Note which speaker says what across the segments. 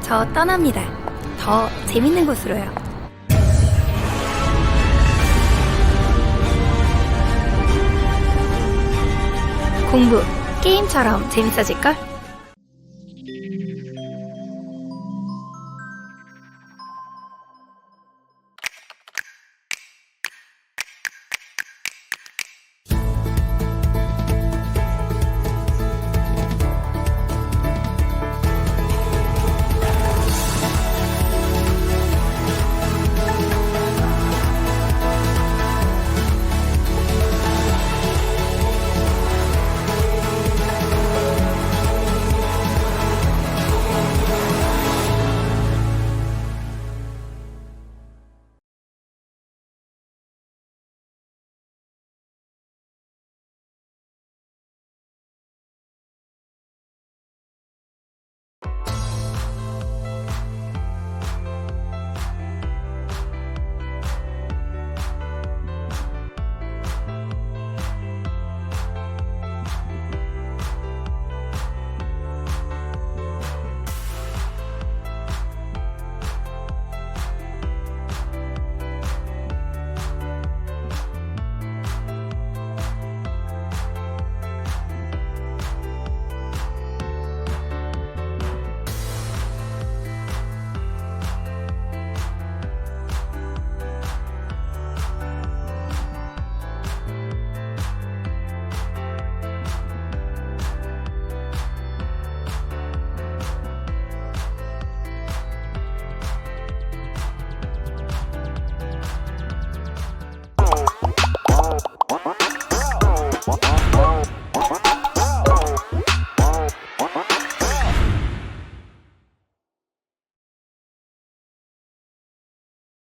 Speaker 1: 저 떠납니다. 더 재밌는 곳으로요. 공부, 게임처럼 재밌어질걸?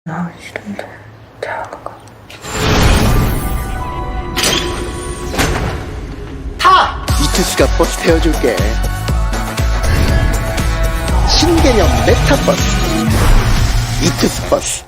Speaker 2: 나 싫은데 자가
Speaker 3: 타! 이투스가 버스 태워줄게. 신개념 메타버스 이투스 버스.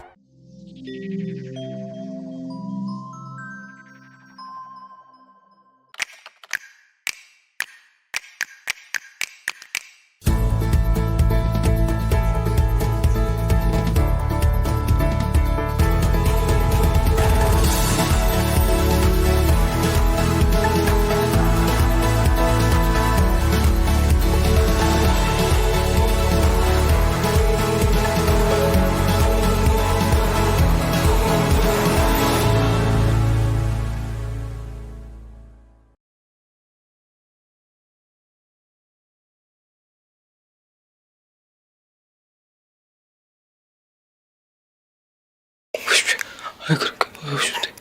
Speaker 2: 아이 그렇게 보여주는데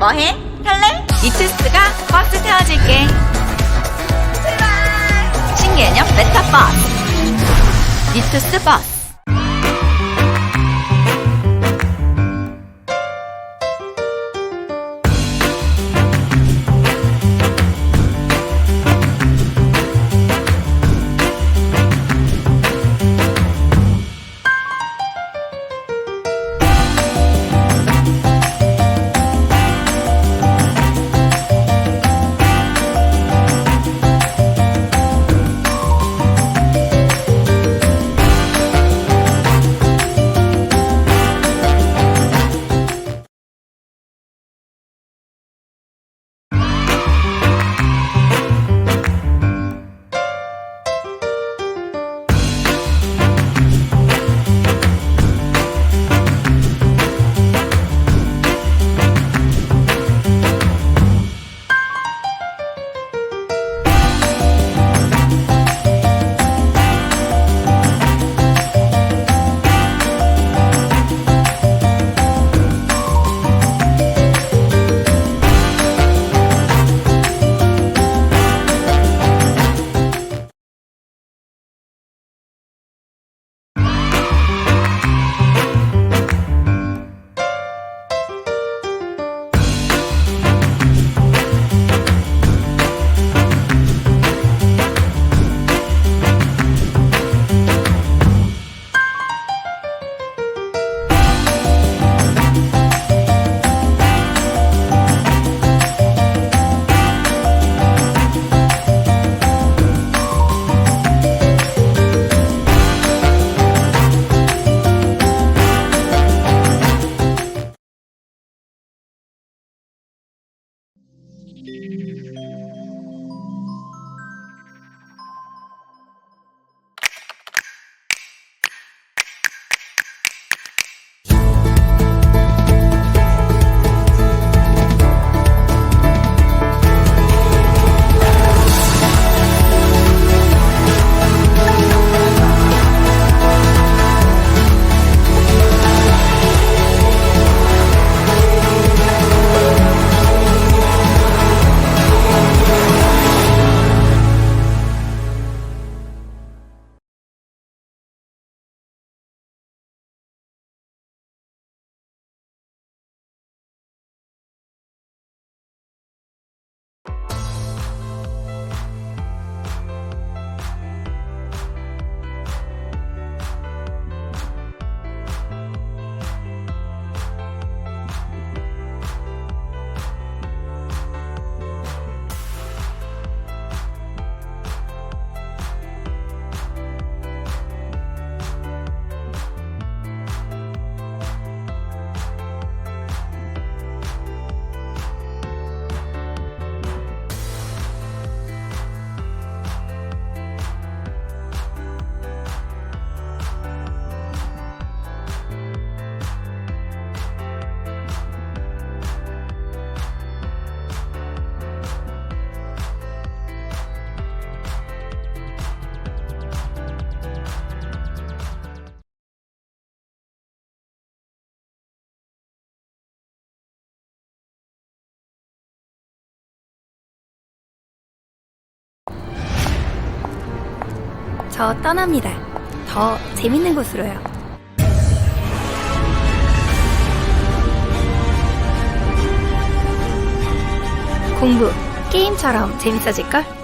Speaker 4: 뭐해? 탈래? 이투스가 버스 태워줄게. 출발! 신개념 메타버스 이투스 버스.
Speaker 1: 저 떠납니다. 더 재밌는 곳으로요. 공부, 게임처럼 재밌어질걸?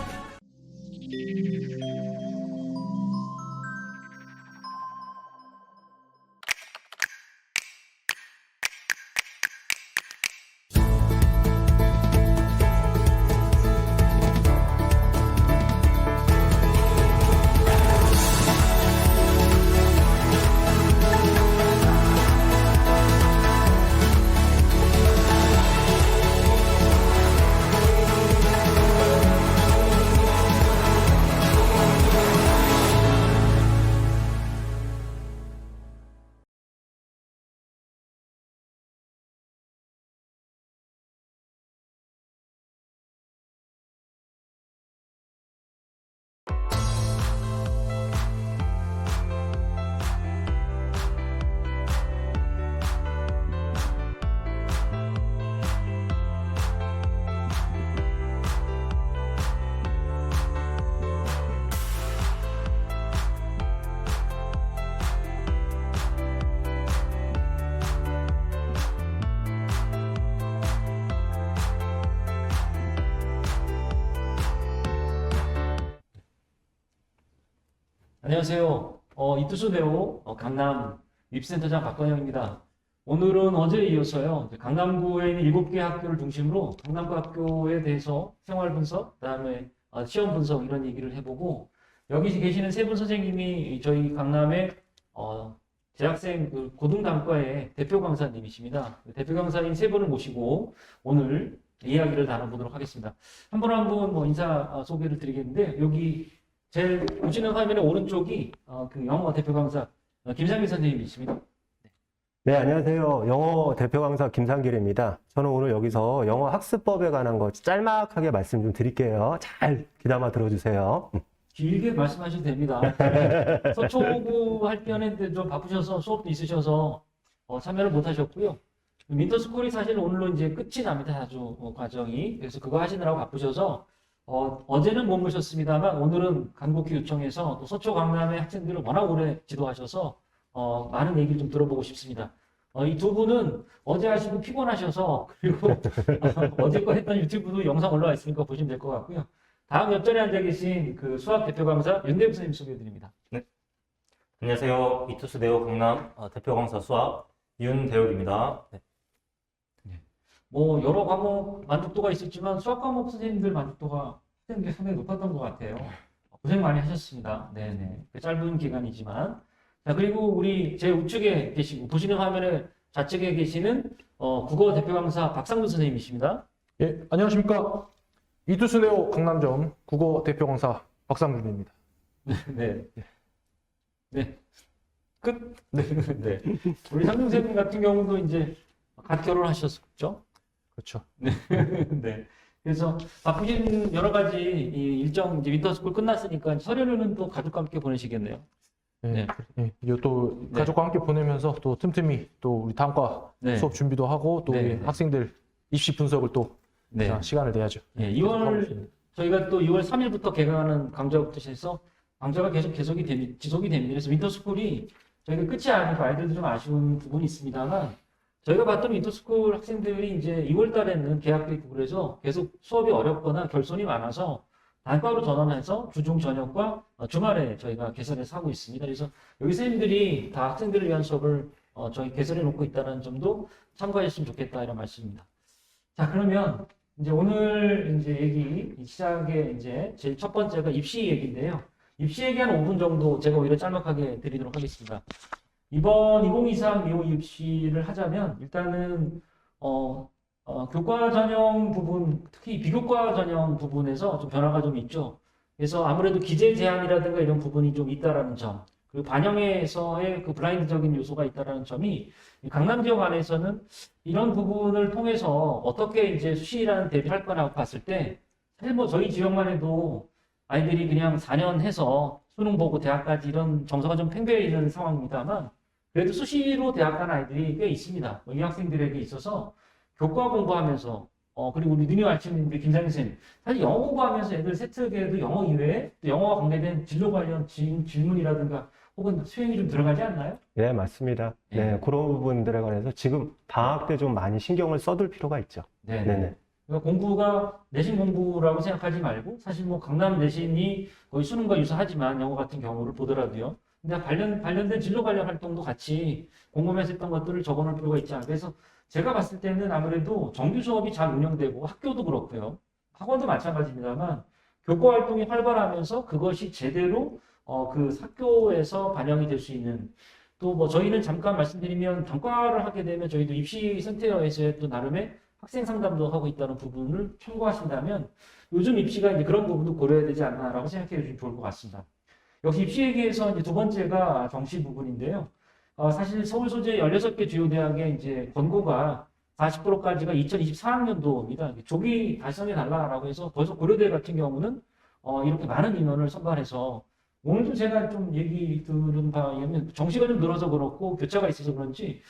Speaker 5: 안녕하세요. 이투수 배우 강남 입센터장 박건영입니다. 오늘은 어제에 이어서요. 이제 강남구에 있는 7개 학교를 중심으로 강남구 학교에 대해서 생활 분석, 그다음에 시험 분석 이런 얘기를 해보고 여기 계시는 세 분 선생님이 저희 강남의 재학생 그 고등단과의 대표 강사님이십니다. 대표 강사님 세 분을 모시고 오늘 이야기를 나눠보도록 하겠습니다. 한 분 한 분 인사 소개를 드리겠는데 여기 제일 보시는 화면의 오른쪽이 그 영어 대표 강사 김상길 선생님이십니다.
Speaker 6: 네, 안녕하세요. 영어 대표 강사 김상길입니다. 저는 오늘 여기서 영어 학습법에 관한 거 짤막하게 말씀 좀 드릴게요. 잘 귀담아 들어주세요.
Speaker 5: 길게 말씀하셔도 됩니다. 서초구 할 때는 좀 바쁘셔서 수업도 있으셔서 참여를 못 하셨고요. 윈터스쿨이 사실 오늘로 이제 끝이 납니다. 아주 과정이. 그래서 그거 하시느라고 바쁘셔서 어제는 못 모셨습니다만 오늘은 간곡히 요청해서 또 서초 강남의 학생들을 워낙 오래 지도하셔서 많은 얘기를 좀 들어보고 싶습니다. 이 두 분은 어제 하시고 피곤하셔서 그리고 어제 거 했던 유튜브도 영상 올라와 있으니까 보시면 될 것 같고요. 다음 옆자리에 앉아 계신 그 수학 대표 강사 윤대엽 선생님 소개해드립니다.
Speaker 7: 안녕하세요. 이투스 대우 강남 대표 강사 수학 윤대욱입니다. 네.
Speaker 5: 뭐 여러 과목 만족도가 있었지만 수학 과목 선생님들 만족도가 학생들이 상당히 높았던 것 같아요. 고생 많이 하셨습니다. 네네. 짧은 기간이지만. 자, 그리고 우리 제 우측에 계시고 보시는 화면에 좌측에 계시는 국어 대표 강사 박상준 선생님이십니다.
Speaker 8: 예, 안녕하십니까. 이투스네오 강남점 국어 대표 강사 박상준입니다.
Speaker 5: 네. 네. 끝. 네. 네. 우리 상준 선생님 같은 경우도 이제 갓 결혼하셨죠?
Speaker 8: 그렇죠.
Speaker 5: 네. 네. 그래서 바쁘신 여러 가지 이 일정 이제 윈터스쿨 끝났으니까 설에는 또 가족과 함께 보내시겠네요.
Speaker 8: 예,
Speaker 5: 네.
Speaker 8: 예, 이거 또
Speaker 5: 네.
Speaker 8: 가족과 함께 보내면서 또 틈틈이 또 우리 다음과
Speaker 5: 네.
Speaker 8: 수업 준비도 하고 또
Speaker 5: 네,
Speaker 8: 우리
Speaker 5: 네.
Speaker 8: 학생들 입시 분석을 또
Speaker 5: 네.
Speaker 8: 시간을 내야죠.
Speaker 5: 예, 2월 저희가 또 2월 3일부터 개강하는 강좌부터 시작해서 강좌가 계속 지속이 됩니다. 그래서 윈터스쿨이 저희가 끝이 아니고 아이들도 좀 아쉬운 부분이 있습니다만 저희가 봤던 윈터스쿨 학생들이 이제 2월 달에는 개학도 있고 그래서 계속 수업이 어렵거나 결손이 많아서 단과로 전환해서 주중 저녁과 주말에 저희가 개설해서 하고 있습니다. 그래서 여기 선생님들이 다 학생들을 위한 수업을 저희 개설해 놓고 있다는 점도 참고하셨으면 좋겠다 이런 말씀입니다. 자, 그러면 이제 오늘 이제 얘기 시작에 이제 제일 첫 번째가 입시 얘기인데요. 입시 얘기 한 5분 정도 제가 오히려 짤막하게 드리도록 하겠습니다. 이번 2023 미호 입시를 하자면 일단은 교과 전형 부분, 특히 비교과 전형 부분에서 좀 변화가 좀 있죠. 그래서 아무래도 기재 제한이라든가 이런 부분이 좀 있다라는 점, 그리고 반영에서의 그 블라인드적인 요소가 있다라는 점이 강남 지역 안에서는 이런 부분을 통해서 어떻게 이제 수시랑 대비할 거라고 봤을 때 사실 뭐 저희 지역만 해도 아이들이 그냥 4년 해서 수능 보고 대학까지 이런 정서가 좀 팽배해 있는 상황입니다만 그래도 수시로 대학 간 아이들이 꽤 있습니다. 이 학생들에게 있어서 교과 공부하면서 그리고 우리 능력 알치는 우리 김상희 선생님. 사실 영어 공부하면서 애들 세특에도 영어 이외에 또 영어와 관계된 진로 관련 질문이라든가 혹은 수행이 좀 들어가지 않나요?
Speaker 6: 네, 맞습니다. 네, 그런 부분들에 관해서 지금 방학 때 좀 많이 신경을 써둘 필요가 있죠. 네네.
Speaker 5: 그러니까 공부가 내신 공부라고 생각하지 말고 사실 뭐 강남 내신이 거의 수능과 유사하지만 영어 같은 경우를 보더라도요. 근데 관련된 진로 관련 활동도 같이 공부하면서 했던 것들을 적어놓을 필요가 있지 않을까. 그래서 제가 봤을 때는 아무래도 정규 수업이 잘 운영되고 학교도 그렇고요. 학원도 마찬가지입니다만 교과 활동이 활발하면서 그것이 제대로 그 학교에서 반영이 될 수 있는 또 뭐 저희는 잠깐 말씀드리면 전과를 하게 되면 저희도 입시 센터에서의 또 나름의 학생 상담도 하고 있다는 부분을 참고하신다면 요즘 입시가 이제 그런 부분도 고려해야 되지 않나라고 생각해 주시면 좋을 것 같습니다. 역시 입시 얘기에서 이제 두 번째가 정시 부분인데요. 사실 서울 소재 16개 주요 대학의 이제 권고가 40%까지가 2024학년도입니다. 조기 달성해 달라라고 해서 벌써 고려대 같은 경우는 이렇게 많은 인원을 선발해서 오늘도 제가 좀 얘기 들은 바에 의하면 정시가 좀 늘어서 그렇고 교차가 있어서 그런지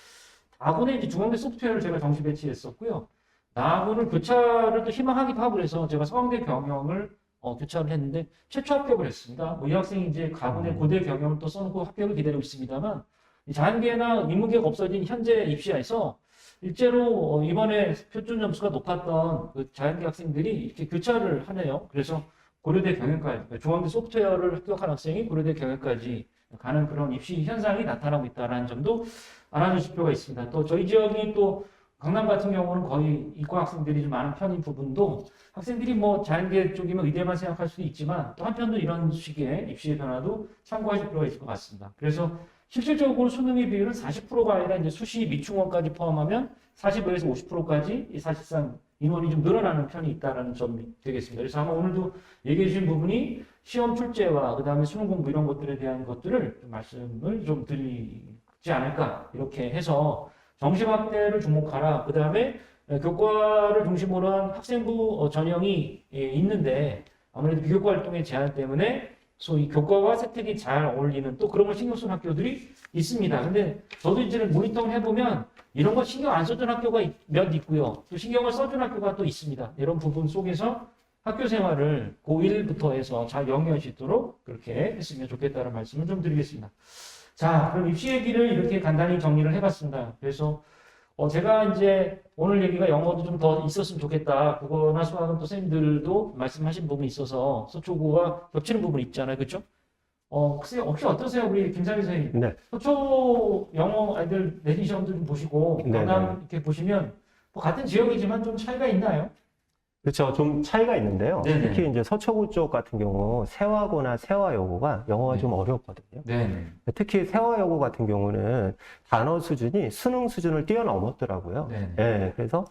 Speaker 5: 아군의 이제 중앙대 소프트웨어를 제가 정시 배치했었고요. 나군을 교차를 또 희망하기도 하고 그래서 제가 서강대 경영을 교차를 했는데 최초 합격을 했습니다. 뭐 이 학생이 이제 가군의 고대 경영을 또 써놓고 합격을 기다리고 있습니다만 자연계나 인문계가 없어진 현재 입시에서 일제로 이번에 표준 점수가 높았던 그 자연계 학생들이 이렇게 교차를 하네요. 그래서 고려대 경영까지, 중앙대 소프트웨어를 합격한 학생이 고려대 경영까지 가는 그런 입시 현상이 나타나고 있다는 점도 알아주실 필요가 있습니다. 또 저희 지역이 또 강남 같은 경우는 거의 이과 학생들이 좀 많은 편인 부분도 학생들이 뭐 자연계 쪽이면 의대만 생각할 수도 있지만 또 한편도 이런 식의 입시의 변화도 참고하실 필요가 있을 것 같습니다. 그래서 실질적으로 수능의 비율은 40%가 아니라 이제 수시 미충원까지 포함하면 45에서 50%까지 사실상 인원이 좀 늘어나는 편이 있다는 점이 되겠습니다. 그래서 아마 오늘도 얘기해 주신 부분이 시험 출제와 그 다음에 수능 공부 이런 것들에 대한 것들을 좀 말씀을 좀 드리지 않을까 이렇게 해서 정시 확대를 주목하라. 그 다음에 교과를 중심으로 한 학생부 전형이 있는데 아무래도 비교과 활동의 제한 때문에 소위 교과와 세특이 잘 어울리는 또 그런 걸 신경 쓰는 학교들이 있습니다. 근데 저도 이제 모니터링 해보면 이런 거 신경 안 써준 학교가 몇 있고요. 또 신경을 써준 학교가 또 있습니다. 이런 부분 속에서 학교 생활을 고1부터 해서 잘 영위할 수 있도록 그렇게 했으면 좋겠다는 말씀을 좀 드리겠습니다. 자, 그럼 입시 얘기를 이렇게 간단히 정리를 해봤습니다. 그래서 제가 이제 오늘 얘기가 영어도 좀 더 있었으면 좋겠다. 국어나 수학은 또 선생님들도 말씀하신 부분이 있어서 서초구와 겹치는 부분이 있잖아요. 그렇죠? 글쎄요, 혹시 어떠세요? 우리 김상희 선생님.
Speaker 6: 네.
Speaker 5: 서초 영어 아이들 내신 시험도 좀 보시고 강남 이렇게 보시면 뭐 같은 지역이지만 좀 차이가 있나요?
Speaker 6: 그렇죠. 좀 차이가 있는데요.
Speaker 5: 네네.
Speaker 6: 특히 이제 서초구 쪽 같은 경우 세화고나 세화여고가 영어가 좀 어렵거든요.
Speaker 5: 네.
Speaker 6: 특히 세화여고 같은 경우는 단어 수준이 수능 수준을 뛰어넘었더라고요.
Speaker 5: 네.
Speaker 6: 예, 그래서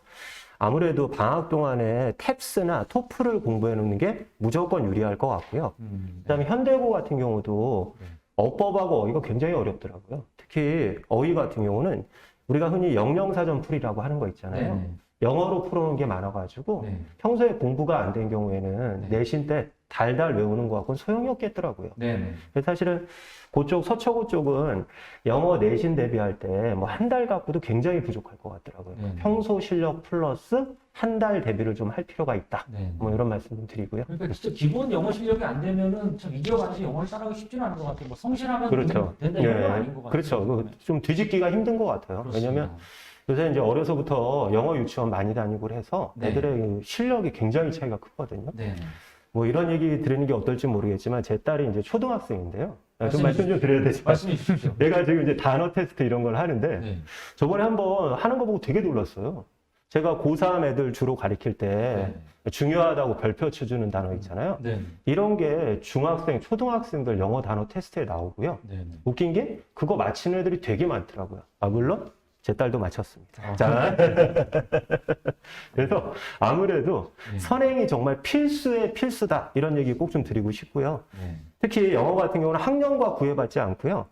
Speaker 6: 아무래도 방학 동안에 탭스나 토플을 공부해 놓는 게 무조건 유리할 것 같고요. 그다음에 현대고 같은 경우도 어법하고 어휘가 굉장히 어렵더라고요. 특히 어휘 같은 경우는 우리가 흔히 영영사전풀이라고 하는 거 있잖아요.
Speaker 5: 네.
Speaker 6: 영어로 풀어놓은 게 많아가지고
Speaker 5: 네.
Speaker 6: 평소에 공부가 안 된 경우에는
Speaker 5: 네.
Speaker 6: 내신 때 달달 외우는 것 같고는 소용이 없겠더라고요.
Speaker 5: 네.
Speaker 6: 그래서 사실은 그쪽 서초구 쪽은 영어 내신 대비할 때 뭐 한 달 갖고도 굉장히 부족할 것 같더라고요.
Speaker 5: 네.
Speaker 6: 평소 실력 플러스 한 달 대비를 좀 할 필요가 있다.
Speaker 5: 네.
Speaker 6: 뭐 이런 말씀 좀 드리고요.
Speaker 5: 그러니까 진짜 기본 영어 실력이 안 되면은 참 이겨가지고 영어를 따라하기 쉽지는 않은 것 같아요. 뭐 성실하면
Speaker 6: 그렇죠.
Speaker 5: 된다 이런 건
Speaker 6: 네.
Speaker 5: 아닌 것 같아요.
Speaker 6: 그렇죠. 좀 뒤집기가 힘든 것 같아요.
Speaker 5: 그렇습니다.
Speaker 6: 왜냐면 요새 이제 어려서부터 영어 유치원 많이 다니고 해서
Speaker 5: 네.
Speaker 6: 애들의 실력이 굉장히 차이가 크거든요.
Speaker 5: 네.
Speaker 6: 뭐 이런 얘기 드리는 게 어떨지 모르겠지만 제 딸이 이제 초등학생인데요. 좀
Speaker 5: 말씀해
Speaker 6: 말씀 좀 드려야 되죠.
Speaker 5: 말씀해 주십시오.
Speaker 6: 얘가 지금 이제 단어 테스트 이런 걸 하는데
Speaker 5: 네.
Speaker 6: 저번에 한번 하는 거 보고 되게 놀랐어요. 제가 고3 애들 주로 가르칠 때 중요하다고 별표 쳐주는 단어 있잖아요.
Speaker 5: 네.
Speaker 6: 이런 게 중학생, 초등학생들 영어 단어 테스트에 나오고요.
Speaker 5: 네.
Speaker 6: 웃긴 게 그거 맞히는 애들이 되게 많더라고요. 물론 제 딸도 맞췄습니다.
Speaker 5: 아.
Speaker 6: 자, 그래서 아무래도
Speaker 5: 네.
Speaker 6: 선행이 정말 필수의 필수다 이런 얘기 꼭 좀 드리고 싶고요.
Speaker 5: 네.
Speaker 6: 특히 영어 같은 경우는 학년과 구애받지 않고요.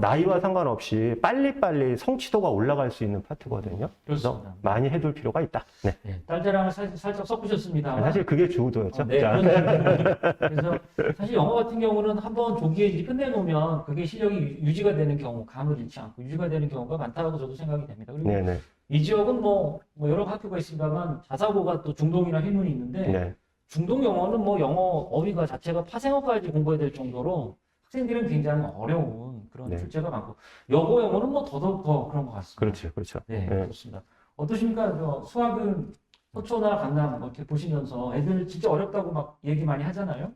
Speaker 6: 나이와 상관없이 빨리빨리 성취도가 올라갈 수 있는 파트거든요. 그래서
Speaker 5: 그렇습니다.
Speaker 6: 많이 해둘 필요가 있다. 네.
Speaker 5: 네, 딸자랑을 살짝 섞으셨습니다.
Speaker 6: 사실 그게 주도였죠.
Speaker 5: 네,
Speaker 6: 자.
Speaker 5: 그래서 사실 영어 같은 경우는 한번 조기에 이제 끝내놓으면 그게 실력이 유지가 되는 경우, 감을 잃지 않고 유지가 되는 경우가 많다고 저도 생각이 됩니다. 그리고
Speaker 6: 네네.
Speaker 5: 이 지역은 뭐 여러 학교가 있습니다만 자사고가 또 중동이나 휘문이 있는데
Speaker 6: 네.
Speaker 5: 중동 영어는 뭐 영어 어휘가 자체가 파생어까지 공부해야 될 정도로 학생들은 굉장히 어려운 그런
Speaker 6: 네.
Speaker 5: 출제가 많고 여고 영어는 뭐 더더욱 더 그런 것 같습니다.
Speaker 6: 그렇죠. 그렇죠.
Speaker 5: 네,
Speaker 6: 네.
Speaker 5: 그렇습니다. 어떠십니까? 수학은 서초나 강남 뭐 이렇게 보시면서 애들 진짜 어렵다고 막 얘기 많이 하잖아요.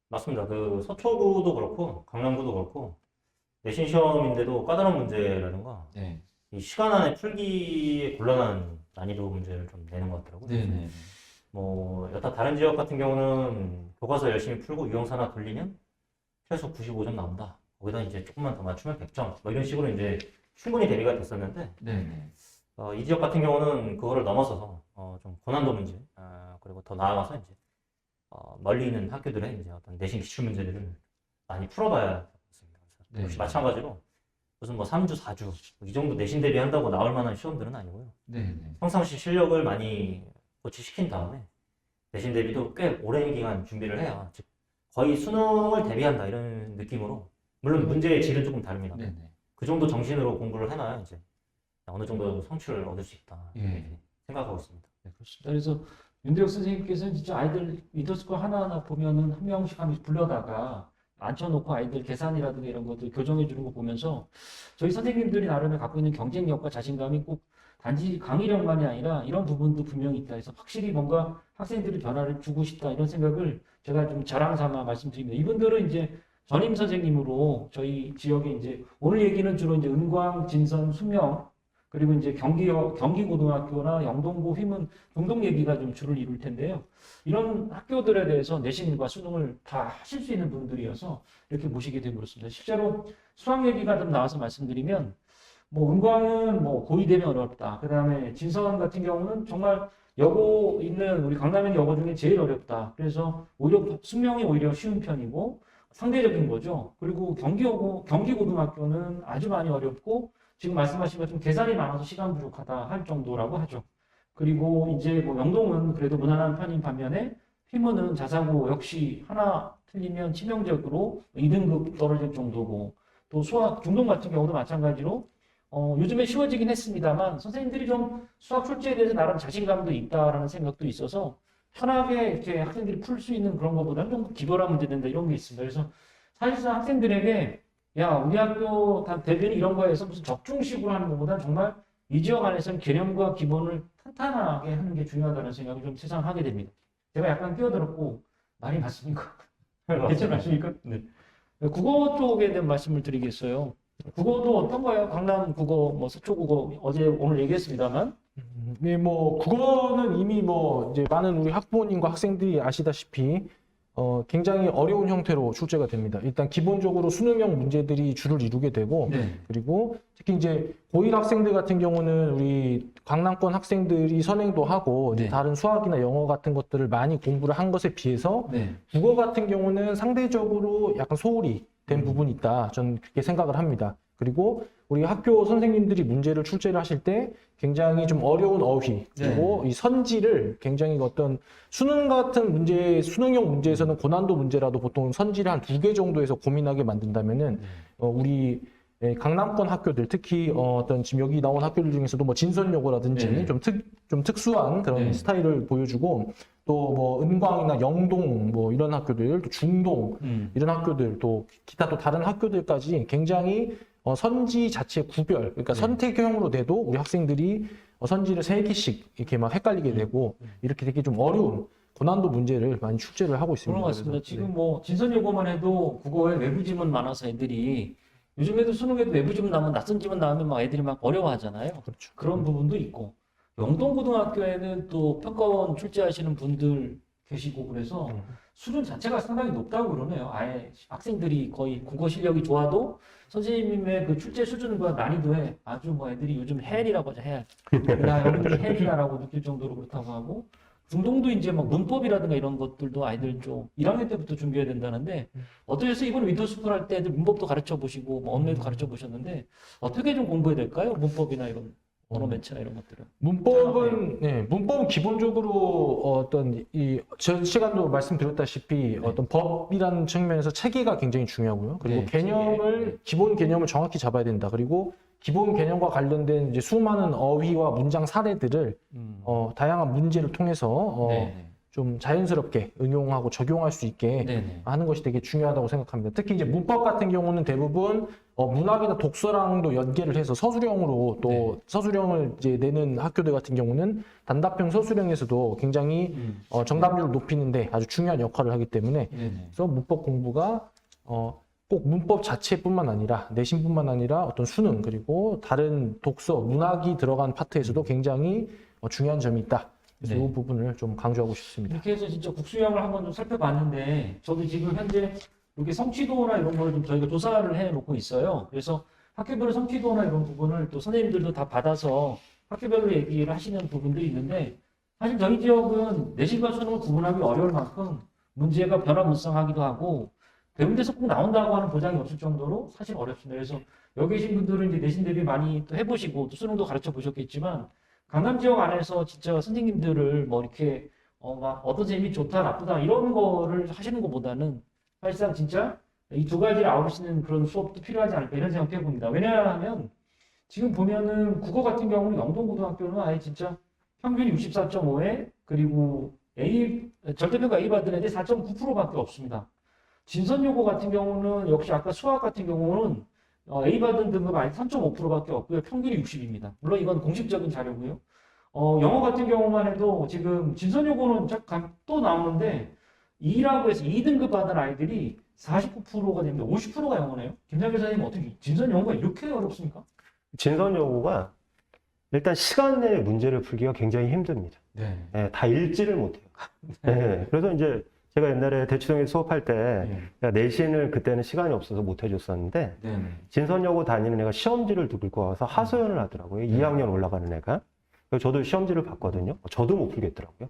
Speaker 7: 맞습니다. 그 서초구도 그렇고 강남구도 그렇고 내신 시험인데도 까다로운 문제라든가
Speaker 5: 네.
Speaker 7: 이 시간 안에 풀기에 곤란한 난이도 문제를 좀 내는 것 같더라고요.
Speaker 5: 네네.
Speaker 7: 뭐 여타 다른 지역 같은 경우는 교과서 열심히 풀고 유형사나 돌리면 최소 95점 나온다. 거기다 이제 조금만 더 맞추면 100점. 뭐 이런 식으로 이제 충분히 대비가 됐었는데
Speaker 5: 네네.
Speaker 7: 이 지역 같은 경우는 그거를 넘어서서 좀 고난도 문제 그리고 더 나아가서 이제 멀리 있는 학교들의 이제 어떤 내신 기출 문제들을 많이 풀어봐야 되겠습니다.
Speaker 5: 네.
Speaker 7: 역시 마찬가지로 무슨 뭐 3주, 4주 이 정도 내신 대비한다고 나올 만한 시험들은 아니고요.
Speaker 5: 네네.
Speaker 7: 평상시 실력을 많이 고취시킨 다음에 내신 대비도 꽤 오랜 기간 준비를 해야 즉 거의 수능을 대비한다 이런 느낌으로 물론 문제의 질은 조금 다릅니다.
Speaker 5: 네네.
Speaker 7: 그 정도 정신으로 공부를 해놔야 이제 어느 정도 성취를 얻을 수 있다
Speaker 5: 예.
Speaker 7: 생각하고 있습니다.
Speaker 5: 네, 그렇습니다. 그래서 윤대혁 선생님께서는 진짜 아이들 미더스쿨 하나하나 보면은 한 명씩 한 명씩 불러다가 앉혀놓고 아이들 계산이라든가 이런 것들 교정해 주는 거 보면서 저희 선생님들이 나름의 갖고 있는 경쟁력과 자신감이 꼭 단지 강의력만이 아니라 이런 부분도 분명히 있다 해서 확실히 뭔가 학생들이 변화를 주고 싶다 이런 생각을 제가 좀 자랑 삼아 말씀드립니다. 이분들은 이제 전임 선생님으로 저희 지역에 이제 오늘 얘기는 주로 이제 은광, 진선, 수명 그리고 이제 경기고등학교나 영동고, 휘문, 중동 얘기가 좀 주를 이룰 텐데요. 이런 학교들에 대해서 내신과 수능을 다 하실 수 있는 분들이어서 이렇게 모시게 되었습니다. 실제로 수학 얘기가 좀 나와서 말씀드리면 뭐 은광은 뭐 고2 되면 어렵다. 그 다음에 진선 같은 경우는 정말 여고 있는 우리 강남에 있는 여고 중에 제일 어렵다. 그래서 오히려 수명이 오히려 쉬운 편이고 상대적인 거죠. 그리고 경기고등학교는 아주 많이 어렵고 지금 말씀하신 것처럼 계산이 많아서 시간 부족하다 할 정도라고 하죠. 그리고 이제 뭐 영동은 그래도 무난한 편인 반면에 휘문은 자사고 역시 하나 틀리면 치명적으로 2등급 떨어질 정도고 또 수학 중동 같은 경우도 마찬가지로 요즘에 쉬워지긴 했습니다만 선생님들이 좀 수학 출제에 대해서 나름 자신감도 있다라는 생각도 있어서 편하게 이렇게 학생들이 풀 수 있는 그런 것보다는 좀 기별화 문제 된다 이런 게 있습니다. 그래서 사실상 학생들에게 야 우리 학교 대비는 이런 거에서 무슨 적중식으로 하는 것보다는 정말 이 지역 안에서는 개념과 기본을 탄탄하게 하는 게 중요하다는 생각을 좀 세상 하게 됩니다. 제가 약간 끼어들었고 말이 맞습니까? 괜찮으십니까? 네. 국어 쪽에 대한 말씀을 드리겠어요. 국어도 어떤 거예요? 강남 국어, 뭐 서초 국어 어제 오늘 얘기했습니다만.
Speaker 8: 네, 뭐 국어는 이미 뭐 이제 많은 우리 학부모님과 학생들이 아시다시피 굉장히 어려운 형태로 출제가 됩니다. 일단 기본적으로 수능형 문제들이 주를 이루게 되고
Speaker 5: 네.
Speaker 8: 그리고 특히 이제 고1 학생들 같은 경우는 우리 강남권 학생들이 선행도 하고 이제
Speaker 5: 네.
Speaker 8: 다른 수학이나 영어 같은 것들을 많이 공부를 한 것에 비해서
Speaker 5: 네.
Speaker 8: 국어 같은 경우는 상대적으로 약간 소홀히 된 부분이 있다. 저는 그렇게 생각을 합니다. 그리고 우리 학교 선생님들이 문제를 출제를 하실 때 굉장히 좀 어려운 어휘 그리고 이 선지를 굉장히 어떤 수능 같은 문제, 수능형 문제에서는 고난도 문제라도 보통 선지를 한 2개 정도에서 고민하게 만든다면은 우리 강남권 학교들 특히 어떤 지금 여기 나온 학교들 중에서도 뭐 진선여고라든지
Speaker 5: 네.
Speaker 8: 좀 특수한 그런
Speaker 5: 네.
Speaker 8: 스타일을 보여주고 또 뭐 은광이나 영동 뭐 이런 학교들 또 중동 이런 학교들 또 기타 또 다른 학교들까지 굉장히 선지 자체 구별 그러니까 선택형으로 돼도 우리 학생들이 선지를 3개씩 이렇게 막 헷갈리게 되고 이렇게 되게 좀 어려운 고난도 문제를 많이 출제를 하고 있습니다.
Speaker 5: 그런 것 같습니다.
Speaker 8: 그래서,
Speaker 5: 지금 뭐 진선여고만 해도 국어에 외부 지문 많아서 애들이 요즘에도 수능에도 외부 지문 나오면 낯선 지문 나오면 막 애들이 막 어려워하잖아요.
Speaker 8: 그렇죠.
Speaker 5: 그런 부분도 있고 영동고등학교에는 또 평가원 출제하시는 분들 계시고 그래서 수준 자체가 상당히 높다고 그러네요. 아예 학생들이 거의 국어 실력이 좋아도 선생님의 그 출제 수준과 난이도에 아주 뭐 애들이 요즘 헬이라고 하죠, 헬. 야, 여기 헬이다라고 느낄 정도로 그렇다고 하고 중동도 이제 막 문법이라든가 이런 것들도 아이들 좀 1학년 때부터 준비해야 된다는데 어떠셨어요? 이번 윈터스쿨 할 때 애들 문법도 가르쳐 보시고 뭐 언어도 가르쳐 보셨는데 어떻게 좀 공부해야 될까요? 문법이나 이런 언어 매체나 이런 것들은.
Speaker 8: 문법은 기본적으로 어떤 전 시간도 말씀드렸다시피 어떤 법이라는 측면에서 체계가 굉장히 중요하고요. 그리고
Speaker 5: 네,
Speaker 8: 개념을 기본 개념을 정확히 잡아야 된다. 그리고 기본 개념과 관련된 이제 수많은 어휘와 문장 사례들을 다양한 문제를 통해서 좀 자연스럽게 응용하고 적용할 수 있게
Speaker 5: 네네.
Speaker 8: 하는 것이 되게 중요하다고 생각합니다. 특히 이제 문법 같은 경우는 대부분 문학이나 독서랑도 연계를 해서 서술형으로 또 서술형을 이제 내는 학교들 같은 경우는 단답형 서술형에서도 굉장히 정답률을 높이는데 아주 중요한 역할을 하기 때문에 그래서 문법 공부가 꼭 문법 자체뿐만 아니라 내신뿐만 아니라 어떤 수능 그리고 다른 독서, 문학이 들어간 파트에서도 굉장히 중요한 점이 있다. 그래서 이 부분을 좀 강조하고 싶습니다.
Speaker 5: 이렇게 해서 진짜 국수형을 한번 좀 살펴봤는데 저도 지금 현재 이렇게 성취도나 이런 거를 좀 저희가 조사를 해놓고 있어요. 그래서 학교별 성취도나 이런 부분을 또 선생님들도 다 받아서 학교별로 얘기를 하시는 부분들이 있는데 사실 저희 지역은 내신과 수능을 구분하기 어려울 만큼 문제가 변화무쌍하기도 하고 배운 데서 꼭 나온다고 하는 보장이 없을 정도로 사실 어렵습니다. 그래서 여기 계신 분들은 이제 내신 대비 많이 또 해보시고 또 수능도 가르쳐 보셨겠지만 강남 지역 안에서 진짜 선생님들을 뭐 이렇게 막 어떤 쌤이 좋다 나쁘다 이런 거를 하시는 것보다는 사실상 진짜 이 두 가지를 아우르시는 그런 수업도 필요하지 않을까 이런 생각해 봅니다. 왜냐하면 지금 보면은 국어 같은 경우는 영동고등학교는 아예 진짜 평균이 64.5에 그리고 절대평가 A 받은 애들이 4.9%밖에 없습니다. 진선요고 같은 경우는 역시 아까 수학 같은 경우는 A 받은 등급 아예 3.5%밖에 없고요. 평균이 60입니다. 물론 이건 공식적인 자료고요. 영어 같은 경우만 해도 지금 진선요고는 또 나오는데 2라고 해서 2등급 받은 아이들이 49%가 됩니다. 50%가 영어네요. 김장길 선생님 어떻게 진선영어가 이렇게 어렵습니까?
Speaker 6: 진선여고가 일단 시간 내에 문제를 풀기가 굉장히 힘듭니다. 네, 다 읽지를 못해요. 네, 그래서 이제 제가 옛날에 대치동에 수업할 때 내신을 그때는 시간이 없어서 못 해줬었는데 진선여고 다니는 애가 시험지를 들고 와서 하소연을 하더라고요. 2학년 올라가는 애가. 그래서 저도 시험지를 봤거든요. 저도 못 풀겠더라고요.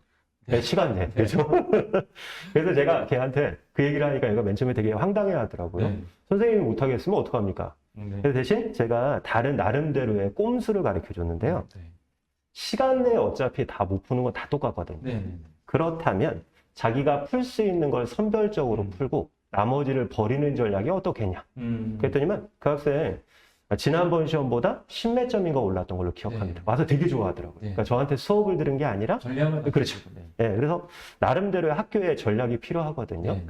Speaker 6: 시간 내. 그죠? 그래서 제가 걔한테 그 얘기를 하니까 얘가 맨 처음에 되게 황당해 하더라고요. 선생님이 못하겠으면 어떡합니까? 그래서 대신 제가 다른 나름대로의 꼼수를 가르쳐 줬는데요. 시간 내에 어차피 다 못 푸는 건 다 똑같거든요. 그렇다면 자기가 풀 수 있는 걸 선별적으로 풀고 나머지를 버리는 전략이 어떻겠냐. 그랬더니만 그 학생 지난번 시험보다 10몇 점인가 올랐던 걸로 기억합니다. 와서 되게 좋아하더라고요. 그러니까 저한테 수업을 들은 게 아니라
Speaker 5: 전략을
Speaker 6: 그렇죠. 그래서 나름대로의 학교의 전략이 필요하거든요.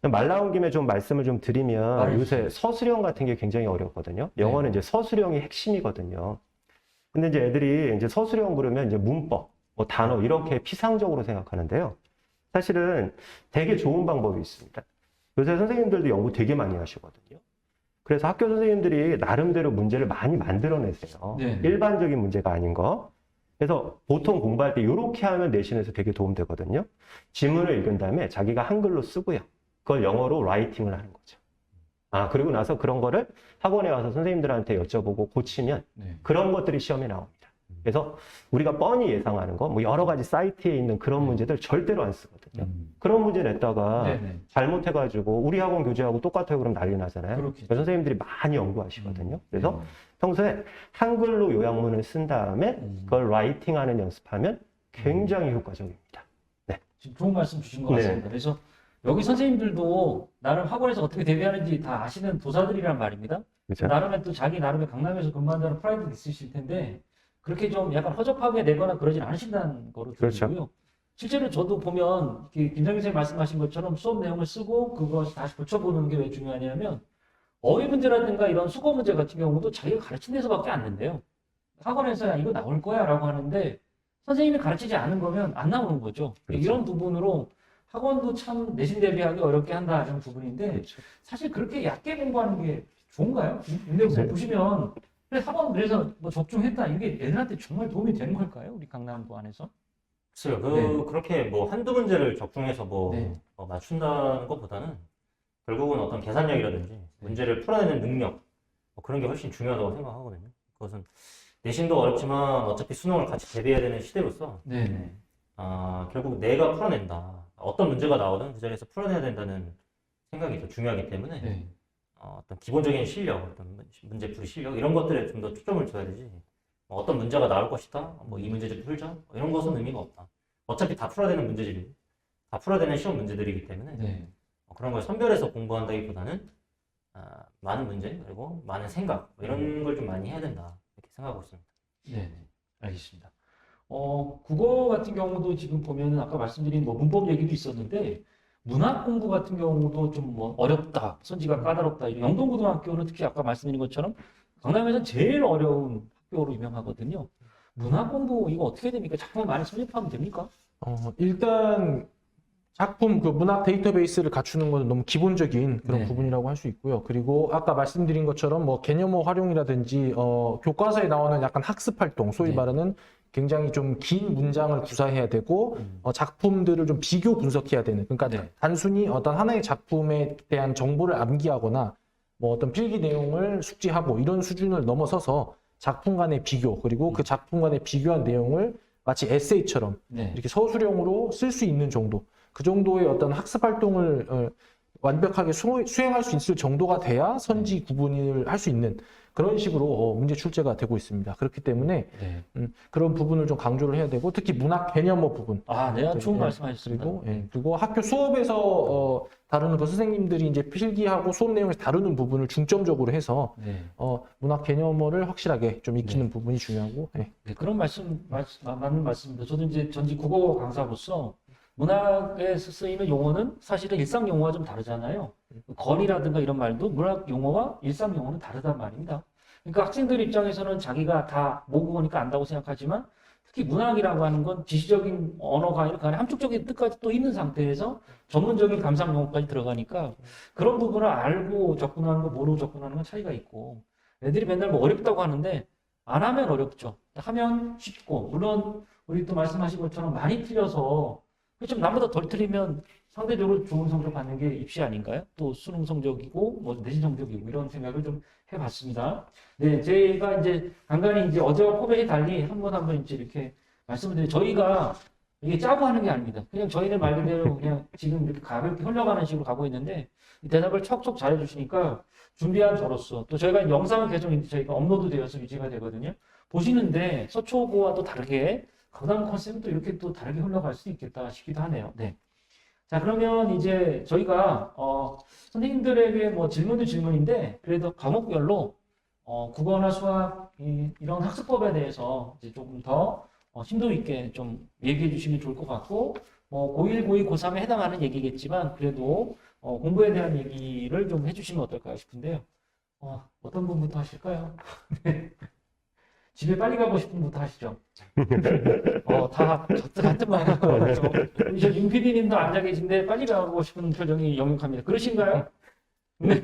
Speaker 6: 말 나온 김에 좀 말씀을 좀 드리면 요새 서술형 같은 게 굉장히 어렵거든요. 영어는 이제 서술형이 핵심이거든요. 근데 이제 애들이 이제 서술형 그러면 이제 문법, 뭐 단어 이렇게 피상적으로 생각하는데요. 사실은 되게 좋은 방법이 있습니다. 요새 선생님들도 연구 되게 많이 하시거든요. 그래서 학교 선생님들이 나름대로 문제를 많이 만들어내세요. 일반적인 문제가 아닌 거. 그래서 보통 공부할 때 이렇게 하면 내신에서 되게 도움되거든요. 지문을 읽은 다음에 자기가 한글로 쓰고요. 그걸 영어로 라이팅을 하는 거죠. 그리고 나서 그런 거를 학원에 와서 선생님들한테 여쭤보고 고치면 그런 것들이 시험에 나옵니다. 그래서 우리가 뻔히 예상하는 거, 뭐 여러 가지 사이트에 있는 그런 문제들 절대로 안 쓰거든요. 그런 문제 냈다가 잘못해가지고 우리 학원 교재하고 똑같아요 그럼 난리 나잖아요. 선생님들이 많이 연구하시거든요. 그래서 평소에 한글로 요약문을 쓴 다음에 그걸 라이팅하는 연습하면 굉장히 효과적입니다.
Speaker 5: 지금 좋은 말씀 주신 것 같습니다. 그래서 여기 선생님들도 나름 학원에서 어떻게 대비하는지 다 아시는 도사들이란 말입니다.
Speaker 6: 그렇죠?
Speaker 5: 나름의 또 자기 나름의 강남에서 근무한다는 프라이드도 있으실 텐데 그렇게 좀 약간 허접하게 내거나 그러진 않으신다는 거로 들리고요. 실제로 저도 보면 김정희 선생님 말씀하신 것처럼 수업 내용을 쓰고 그것을 다시 고쳐보는 게 왜 중요하냐면 어휘 문제라든가 이런 수거 문제 같은 경우도 자기가 가르친 데서밖에 안 된대요. 학원에서 이거 나올 거야 라고 하는데 선생님이 가르치지 않은 거면 안 나오는 거죠. 이런 부분으로 학원도 참 내신 대비하기 어렵게 한다는 부분인데 사실 그렇게 얕게 공부하는 게 좋은가요? 근데 보시면 학원 그래서 뭐 적중했다 이게 애들한테 정말 도움이 되는 걸까요? 우리 강남도 안에서?
Speaker 7: 글쎄요. 그렇게 뭐 한두 문제를 적중해서 맞춘다는 것보다는 결국은 어떤 계산력이라든지 문제를 풀어내는 능력 그런 게 훨씬 중요하다고 생각하거든요. 그것은 내신도 어렵지만 어차피 수능을 같이 대비해야 되는 시대로서 결국 내가 풀어낸다. 어떤 문제가 나오든 그 자리에서 풀어내야 된다는 생각이 더 중요하기 때문에
Speaker 5: 네.
Speaker 7: 어떤 기본적인 실력, 어떤 문제풀이 실력 이런 것들에 좀 더 초점을 둬야 되지. 어떤 문제가 나올 것이다. 뭐 이 문제 좀 풀자. 뭐 이런 것은 의미가 없다. 어차피 다 풀어야 되는 문제들이고 다 풀어야 되는 시험 문제들이기 때문에
Speaker 5: 네.
Speaker 7: 그런 걸 선별해서 공부한다기보다는 많은 문제 그리고 많은 생각 뭐 이런 걸 좀 많이 해야 된다 이렇게 생각하고 있습니다.
Speaker 5: 네, 알겠습니다. 국어 같은 경우도 지금 보면은 아까 말씀드린 뭐 문법 얘기도 있었는데 문학 공부 같은 경우도 좀 뭐 어렵다, 선지가 까다롭다. 영동고등학교는 특히 아까 말씀드린 것처럼 강남에서 제일 어려운 학교로 유명하거든요. 문학 공부 이거 어떻게 됩니까? 작품을 많이 수집하면 됩니까?
Speaker 8: 일단 작품 그 문학 데이터베이스를 갖추는 것은 너무 기본적인 그런
Speaker 5: 네.
Speaker 8: 부분이라고 할 수 있고요. 그리고 아까 말씀드린 것처럼 뭐 개념어 활용이라든지 교과서에 나오는 약간 학습 활동, 소위
Speaker 5: 네.
Speaker 8: 말하는 굉장히 좀 긴 문장을 구사해야 되고 작품들을 좀 비교 분석해야 되는. 그러니까
Speaker 5: 네.
Speaker 8: 단순히 어떤 하나의 작품에 대한 정보를 암기하거나 뭐 어떤 필기 내용을 숙지하고 이런 수준을 넘어서서 작품 간의 비교 그리고 그 작품 간의 비교한 내용을 마치 에세이처럼
Speaker 5: 네.
Speaker 8: 이렇게 서술형으로 쓸 수 있는 정도, 그 정도의 어떤 학습 활동을 완벽하게 수행할 수 있을 정도가 돼야 선지 구분을 할 수 있는 그런 식으로 문제 출제가 되고 있습니다. 그렇기 때문에
Speaker 5: 네.
Speaker 8: 그런 부분을 좀 강조를 해야 되고 특히 문학 개념어 부분.
Speaker 5: 네, 좋은
Speaker 8: 예,
Speaker 5: 말씀하셨습니다.
Speaker 8: 그리고 학교 수업에서 다루는 그 선생님들이 이제 필기하고 수업 내용에서 다루는 부분을 중점적으로 해서
Speaker 5: 네.
Speaker 8: 문학 개념어를 확실하게 좀 익히는 부분이 중요하고. 예.
Speaker 5: 네, 그런 맞는 말씀입니다. 저도 이제 전직 국어 강사로서 문학에서 쓰이는 용어는 사실은 일상 용어와 좀 다르잖아요. 거리라든가 이런 말도 문학 용어와 일상 용어는 다르단 말입니다. 그러니까 학생들 입장에서는 자기가 다 모국어니까 안다고 생각하지만 특히 문학이라고 하는 건 지시적인 언어가 아니라 그 안에 함축적인 뜻까지 또 있는 상태에서 전문적인 감상 용어까지 들어가니까 그런 부분을 알고 접근하는 거 모르고 접근하는 건 차이가 있고 애들이 맨날 뭐 어렵다고 하는데 안 하면 어렵죠. 하면 쉽고 물론 우리 또 말씀하신 것처럼 많이 틀려서 좀 남보다 덜 틀리면 상대적으로 좋은 성적 받는 게 입시 아닌가요? 또 수능 성적이고 뭐 내신 성적이고 이런 생각을 좀 해봤습니다. 네, 제가 이제 간간히 이제 어제와 포맷이 달리 한 번 이제 이렇게 말씀을 드리면 저희가 이게 짜고 하는 게 아닙니다. 그냥 저희는 말 그대로 그냥 지금 이렇게 가볍게 흘러가는 식으로 가고 있는데 대답을 척척 잘해주시니까 준비한 저로서 또 저희가 영상은 계속 이제 저희가 업로드되어서 유지가 되거든요. 보시는데 서초고와 또 다르게 그다음 컨셉은 또 이렇게 또 다르게 흘러갈 수 있겠다 싶기도 하네요. 네. 자, 그러면 이제 저희가 선생님들에게 뭐 질문도 질문인데 그래도 과목별로 국어나 수학 이런 학습법에 대해서 이제 조금 더 심도 있게 좀 얘기해 주시면 좋을 것 같고 뭐 고1, 고2, 고3에 해당하는 얘기겠지만 그래도 공부에 대한 얘기를 좀 해주시면 어떨까 싶은데요. 어떤 분부터 하실까요? 네. 집에 빨리 가고 싶은 분부터 하시죠. 다 같은 마음일 것 같죠. 우리 저 윤 PD님도 앉아 계신데 빨리 가고 싶은 표정이 역력합니다. 그러신가요? 네.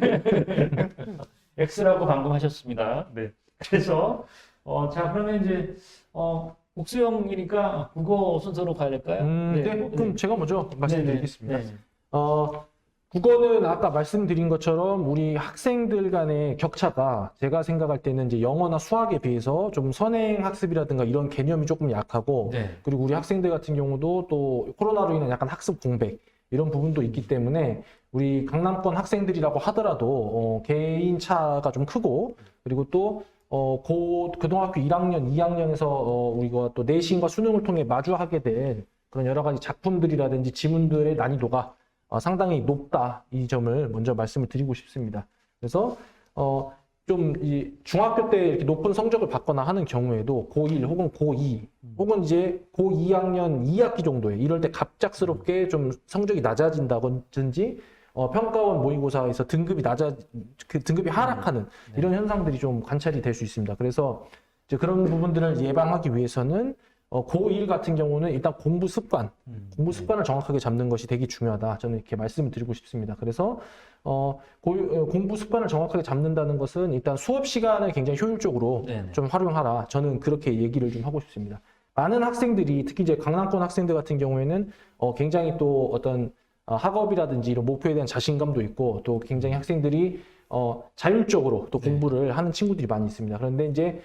Speaker 5: X라고 방금 하셨습니다. 네. 그래서 자 그러면 이제 복수형이니까 국어 순서로 가야 될까요?
Speaker 8: 네, 그럼 제가 먼저 말씀드리겠습니다.
Speaker 5: 네.
Speaker 8: 국어는 아까 말씀드린 것처럼 우리 학생들 간의 격차가 제가 생각할 때는 이제 영어나 수학에 비해서 좀 선행 학습이라든가 이런 개념이 조금 약하고
Speaker 5: 네.
Speaker 8: 그리고 우리 학생들 같은 경우도 또 코로나로 인한 약간 학습 공백 이런 부분도 있기 때문에 우리 강남권 학생들이라고 하더라도 개인 차가 좀 크고 그리고 또 고등학교 1학년, 2학년에서 우리가 또 내신과 수능을 통해 마주하게 된 그런 여러 가지 작품들이라든지 지문들의 난이도가 상당히 높다 이 점을 먼저 말씀을 드리고 싶습니다. 그래서 좀 중학교 때 이렇게 높은 성적을 받거나 하는 경우에도 고1 혹은 고2 혹은 이제 고2학년 2학기 정도에 이럴 때 갑작스럽게 좀 성적이 낮아진다든지 평가원 모의고사에서 등급이 등급이 하락하는 이런 현상들이 좀 관찰이 될 수 있습니다. 그래서 이제 그런 부분들을 예방하기 위해서는 고1 같은 경우는 일단 공부 습관을 정확하게 잡는 것이 되게 중요하다. 저는 이렇게 말씀을 드리고 싶습니다. 그래서 공부 습관을 정확하게 잡는다는 것은 일단 수업 시간을 굉장히 효율적으로
Speaker 5: 네네.
Speaker 8: 좀 활용하라. 저는 그렇게 얘기를 좀 하고 싶습니다. 많은 학생들이 특히 이제 강남권 학생들 같은 경우에는 굉장히 또 어떤 학업이라든지 이런 목표에 대한 자신감도 있고 또 굉장히 학생들이 자율적으로 또
Speaker 5: 네.
Speaker 8: 공부를 하는 친구들이 많이 있습니다. 그런데 이제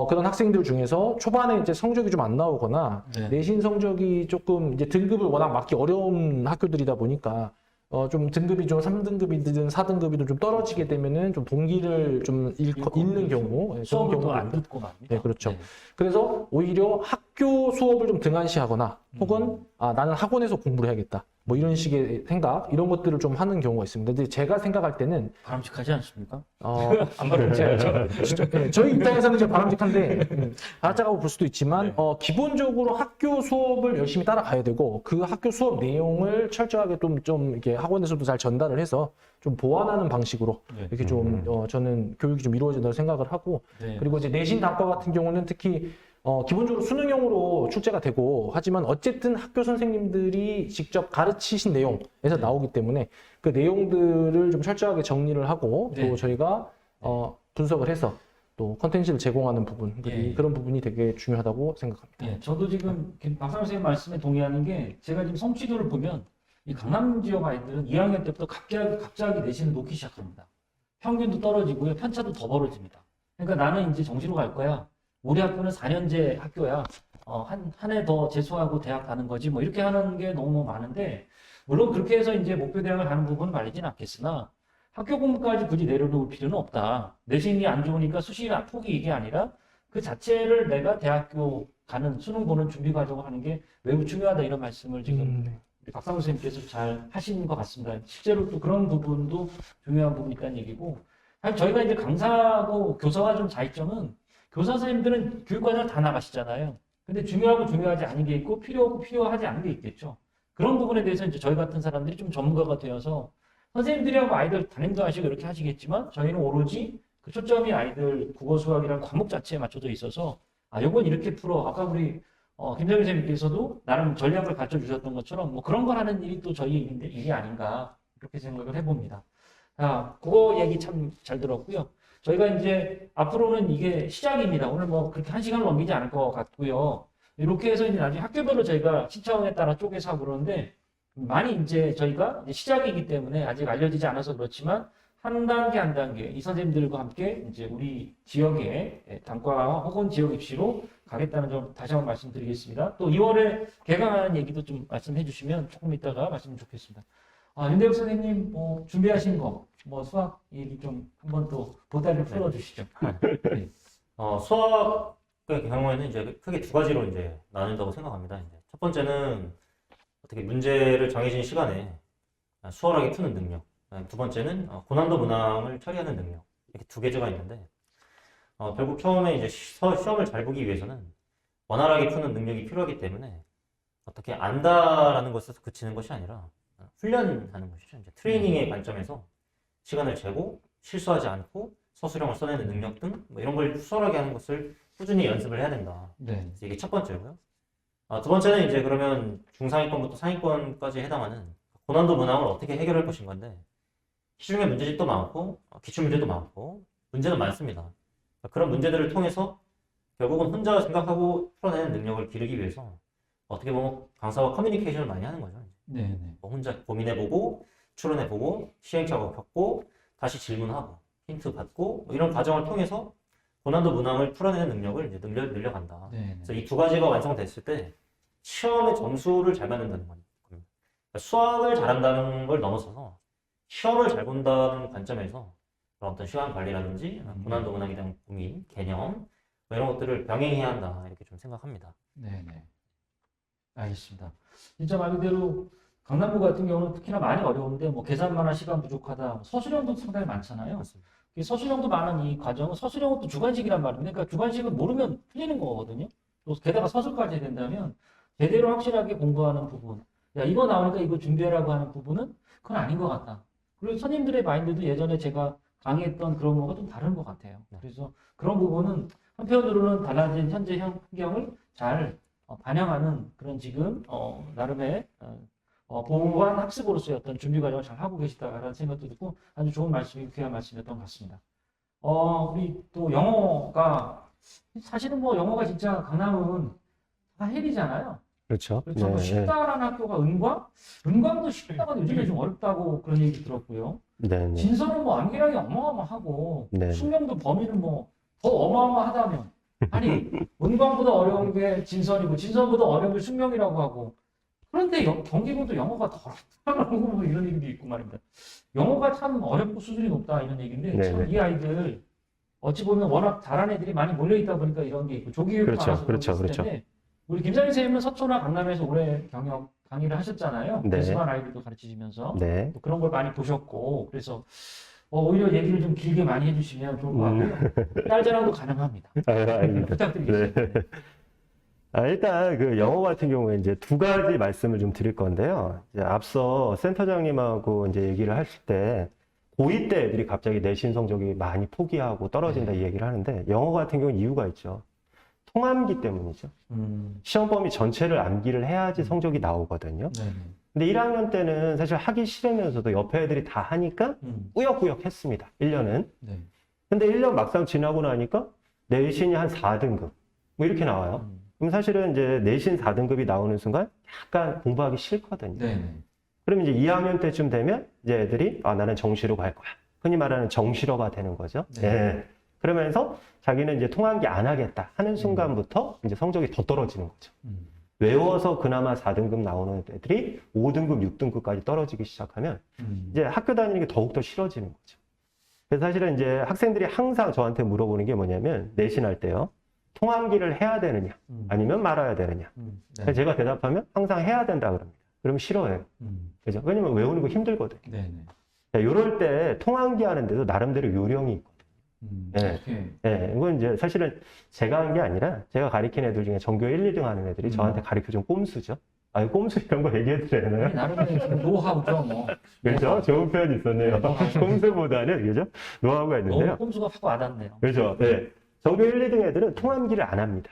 Speaker 8: 그런 학생들 중에서 초반에 이제 성적이 좀 안 나오거나
Speaker 5: 네.
Speaker 8: 내신 성적이 조금 이제 등급을 워낙 맞기 어려운 학교들이다 보니까 좀 등급이 좀 3등급이든 4등급이든 좀 떨어지게 되면은 좀 동기를 좀 잃는 경우, 그런
Speaker 5: 수업도
Speaker 8: 경우가
Speaker 5: 안 듣고 맙니다.
Speaker 8: 네, 그렇죠. 그래서 오히려 학교 수업을 좀 등한시하거나 혹은 나는 학원에서 공부를 해야겠다. 뭐 이런 식의 생각, 이런 것들을 좀 하는 경우가 있습니다. 근데 제가 생각할 때는
Speaker 5: 바람직하지 않습니까?
Speaker 8: 안 바람직하죠. 저희 입장에서는 좀 바람직한데 바람직하고 볼 수도 있지만 기본적으로 학교 수업을 열심히 따라가야 되고 그 학교 수업 내용을 철저하게 좀 이렇게 학원에서도 잘 전달을 해서 좀 보완하는 방식으로
Speaker 5: 네.
Speaker 8: 이렇게 좀 저는 교육이 좀 이루어진다고 생각을 하고
Speaker 5: 네.
Speaker 8: 그리고 이제 내신 단과 같은 경우는 특히 기본적으로 수능형으로 출제가 되고 하지만 어쨌든 학교 선생님들이 직접 가르치신 내용에서 나오기 때문에 그 내용들을 좀 철저하게 정리를 하고
Speaker 5: 네.
Speaker 8: 또 저희가 분석을 해서 또 컨텐츠를 제공하는 부분들이
Speaker 5: 예.
Speaker 8: 그런 부분이 되게 중요하다고 생각합니다.
Speaker 5: 예, 저도 지금 박상훈 선생님 말씀에 동의하는 게 제가 지금 성취도를 보면 이 강남 지역 아이들은 2학년 때부터 갑자기 내신을 놓기 시작합니다. 평균도 떨어지고요. 편차도 더 벌어집니다. 그러니까 나는 이제 정시로 갈 거야. 우리 학교는 4년제 학교야. 한 해 더 재수하고 대학 가는 거지. 뭐 이렇게 하는 게 너무 많은데 물론 그렇게 해서 이제 목표 대학을 가는 부분은 말리진 않겠으나 학교 공부까지 굳이 내려놓을 필요는 없다. 내신이 안 좋으니까 수시 포기 이게 아니라 그 자체를 내가 대학교 가는 수능 보는 준비 과정을 하는 게 매우 중요하다 이런 말씀을 지금
Speaker 8: 네.
Speaker 5: 우리 박상훈 선생님께서 잘 하시는 것 같습니다. 실제로 또 그런 부분도 중요한 부분이 있다는 얘기고 사실 저희가 이제 강사하고 교사가 좀 차이점은 교사 선생님들은 교육과정을 다 나가시잖아요. 근데 중요하고 중요하지 않은 게 있고 필요하고 필요하지 않은 게 있겠죠. 그런 부분에 대해서 이제 저희 같은 사람들이 좀 전문가가 되어서 선생님들이하고 아이들 담임도 하시고 이렇게 하시겠지만 저희는 오로지 그 초점이 아이들 국어 수학이라는 과목 자체에 맞춰져 있어서 요건 이렇게 풀어. 아까 우리 김정일 선생님께서도 나름 전략을 가르쳐 주셨던 것처럼 뭐 그런 걸 하는 일이 또 저희 일이 아닌가 그렇게 생각을 해봅니다. 국어 얘기 참 잘 들었고요. 저희가 이제 앞으로는 이게 시작입니다. 오늘 뭐 그렇게 1시간을 넘기지 않을 것 같고요. 이렇게 해서 이제 나중에 학교별로 저희가 신청에 따라 쪼개서 하고 그러는데 많이 이제 저희가 이제 시작이기 때문에 아직 알려지지 않아서 그렇지만 한 단계 한 단계 이 선생님들과 함께 이제 우리 지역의 단과 혹은 지역 입시로 가겠다는 점 다시 한번 말씀드리겠습니다. 또 2월에 개강하는 얘기도 좀 말씀해 주시면 조금 이따가 말씀 좋겠습니다. 윤대욱 선생님 뭐 준비하신 거 뭐 수학 얘기 좀 한번 또 보따리를 풀어 주시죠. 네.
Speaker 7: 수학의 경우에는 이제 크게 두 가지로 이제 나눈다고 생각합니다. 이제 첫 번째는 어떻게 문제를 정해진 시간에 수월하게 푸는 능력. 두 번째는 고난도 문항을 처리하는 능력. 이렇게 두 개조가 있는데 결국 처음에 이제 시험을 잘 보기 위해서는 원활하게 푸는 능력이 필요하기 때문에 어떻게 안다라는 것에서 그치는 것이 아니라 훈련하는 것이죠. 이제 트레이닝의 관점에서 시간을 재고 실수하지 않고 서술형을 써내는 능력 등 뭐 이런 걸 수월하게 하는 것을 꾸준히 연습을 해야 된다.
Speaker 5: 네.
Speaker 7: 그래서 이게 첫 번째고요. 두 번째는 이제 그러면 중상위권부터 상위권까지 해당하는 고난도 문항을 어떻게 해결할 것인가인데 시중에 문제집도 많고 기출 문제도 많고 문제는 많습니다. 그런 문제들을 통해서 결국은 혼자 생각하고 풀어내는 능력을 기르기 위해서 어떻게 보면 강사와 커뮤니케이션을 많이 하는 거죠.
Speaker 5: 네.
Speaker 7: 뭐 혼자 고민해보고 추론해보고 시행착오 겪고 다시 질문하고 힌트 받고 뭐 이런 과정을 통해서 고난도 문항을 풀어내는 능력을 이제 늘려간다.
Speaker 5: 네.
Speaker 7: 그래서 이 두 가지가 완성됐을 때 시험의 점수를 잘 맞는다는 겁니다. 그러니까 수학을 잘한다는 걸 넘어서서 시험을 잘 본다는 관점에서 그런 어떤 시간 관리라든지 고난도 문항에 대한 고민, 개념 뭐 이런 것들을 병행해야 한다 이렇게 좀 생각합니다.
Speaker 5: 네. 알겠습니다. 진짜 말 그대로 강남구 같은 경우는 특히나 많이 어려운데 뭐 계산만 한 시간 부족하다. 서술형도 상당히 많잖아요.
Speaker 7: 맞습니다.
Speaker 5: 이 서술형도 많은 이 과정은 서술형은 또 주관식이란 말입니다. 그러니까 주관식은 모르면 틀리는 거거든요. 또 게다가 서술까지 해야 된다면 제대로 확실하게 공부하는 부분. 야 이거 나오니까 이거 준비하라고 하는 부분은 그건 아닌 것 같다. 그리고 선생님들의 마인드도 예전에 제가 강의했던 그런 거가 좀 다른 것 같아요. 그래서 그런 부분은 한편으로는 달라진 현재 환경을 잘 반영하는 그런 지금 나름의 보완 학습으로서의 어떤 준비 과정을 잘 하고 계시다라는 생각도 듣고 아주 좋은 말씀이 귀한 말씀이었던 것 같습니다. 우리 또 영어가 사실은 뭐 영어가 진짜 강남은 다 헬이잖아요.
Speaker 6: 그렇죠.
Speaker 5: 그렇죠. 뭐 쉽다라는 학교가 은광도 쉽다가 요즘에 좀 어렵다고 그런 얘기 들었고요.
Speaker 6: 네.
Speaker 5: 진서는 뭐 암기량이 어마어마하고
Speaker 6: 네.
Speaker 5: 숙명도 범위는 뭐 더 어마어마하다면 아니 문광보다 어려운 게 진선이고 진선보다 어려운 게 숙명이라고 하고 그런데 경기고도 영어가 더 어렵다고 뭐 이런 얘기도 있고 말입니다. 영어가 참 어렵고 수준이 높다 이런 얘기인데
Speaker 6: 네,
Speaker 5: 참 이 아이들 어찌 보면 워낙 잘하는 애들이 많이 몰려 있다 보니까 이런 게 있고 조기교육
Speaker 6: 그렇죠,
Speaker 5: 많아서
Speaker 6: 그렇죠,
Speaker 5: 그런 게 있을 텐데 우리 김상희 선생님은 서초나 강남에서 오래 경영 강의를 하셨잖아요.
Speaker 6: 네.
Speaker 5: 대수반 아이들도 가르치시면서
Speaker 6: 네.
Speaker 5: 뭐 그런 걸 많이 보셨고 그래서 오히려 얘기를 좀 길게 많이 해주시면 좋을 것 같고요. 딸 자랑도 가능합니다.
Speaker 6: 알겠습니다.
Speaker 5: 부탁드리겠습니다.
Speaker 6: 네. 일단 그 영어 같은 경우에 이제 두 가지 말씀을 좀 드릴 건데요. 이제 앞서 센터장님하고 이제 얘기를 하실 때 고2 때 애들이 갑자기 내신 성적이 많이 포기하고 떨어진다 이 얘기를 하는데 영어 같은 경우는 이유가 있죠. 통암기 때문이죠. 시험 범위 전체를 암기를 해야지 성적이 나오거든요.
Speaker 5: 네네.
Speaker 6: 근데 1학년 때는 사실 하기 싫으면서도 옆에 애들이 다 하니까 꾸역꾸역 했습니다. 1년은.
Speaker 5: 네.
Speaker 6: 근데 1년 막상 지나고 나니까 내신이 한 4등급 뭐 이렇게 나와요. 그럼 사실은 이제 내신 4등급이 나오는 순간 약간 공부하기 싫거든요.
Speaker 5: 네네.
Speaker 6: 그럼 이제 2학년 때쯤 되면 이제 애들이 나는 정시로 갈 거야. 흔히 말하는 정시러가 되는 거죠.
Speaker 5: 네.
Speaker 6: 예. 그러면서 자기는 이제 통암기 안 하겠다 하는 순간부터 이제 성적이 더 떨어지는 거죠. 외워서 그나마 4등급 나오는 애들이 5등급, 6등급까지 떨어지기 시작하면 이제 학교 다니는 게 더욱더 싫어지는 거죠. 그래서 사실은 이제 학생들이 항상 저한테 물어보는 게 뭐냐면 내신할 때요. 통암기를 해야 되느냐 아니면 말아야 되느냐. 그래서 제가 대답하면 항상 해야 된다 그럽니다. 그러면 싫어해요. 그죠? 왜냐면 외우는 거 힘들거든요.
Speaker 5: 네네.
Speaker 6: 자, 이럴 때 통암기 하는데도 나름대로 요령이 있거든요. 네.
Speaker 5: 오케이.
Speaker 6: 예, 이건 이제 사실은 제가 한 게 아니라 제가 가르친 애들 중에 전교 1, 2등 하는 애들이 저한테 가르쳐준 꼼수죠. 아, 꼼수 이런 거 얘기해도 되나요?
Speaker 5: 나름의 노하우죠, 뭐.
Speaker 6: 그렇죠? 좋은 표현이 있었네요. 꼼수보다는, 그죠? 노하우가 있는데요.
Speaker 5: 너무 꼼수가 확 와닿네요.
Speaker 6: 그렇죠? 네. 전교 1, 2등 애들은 통암기를 안 합니다.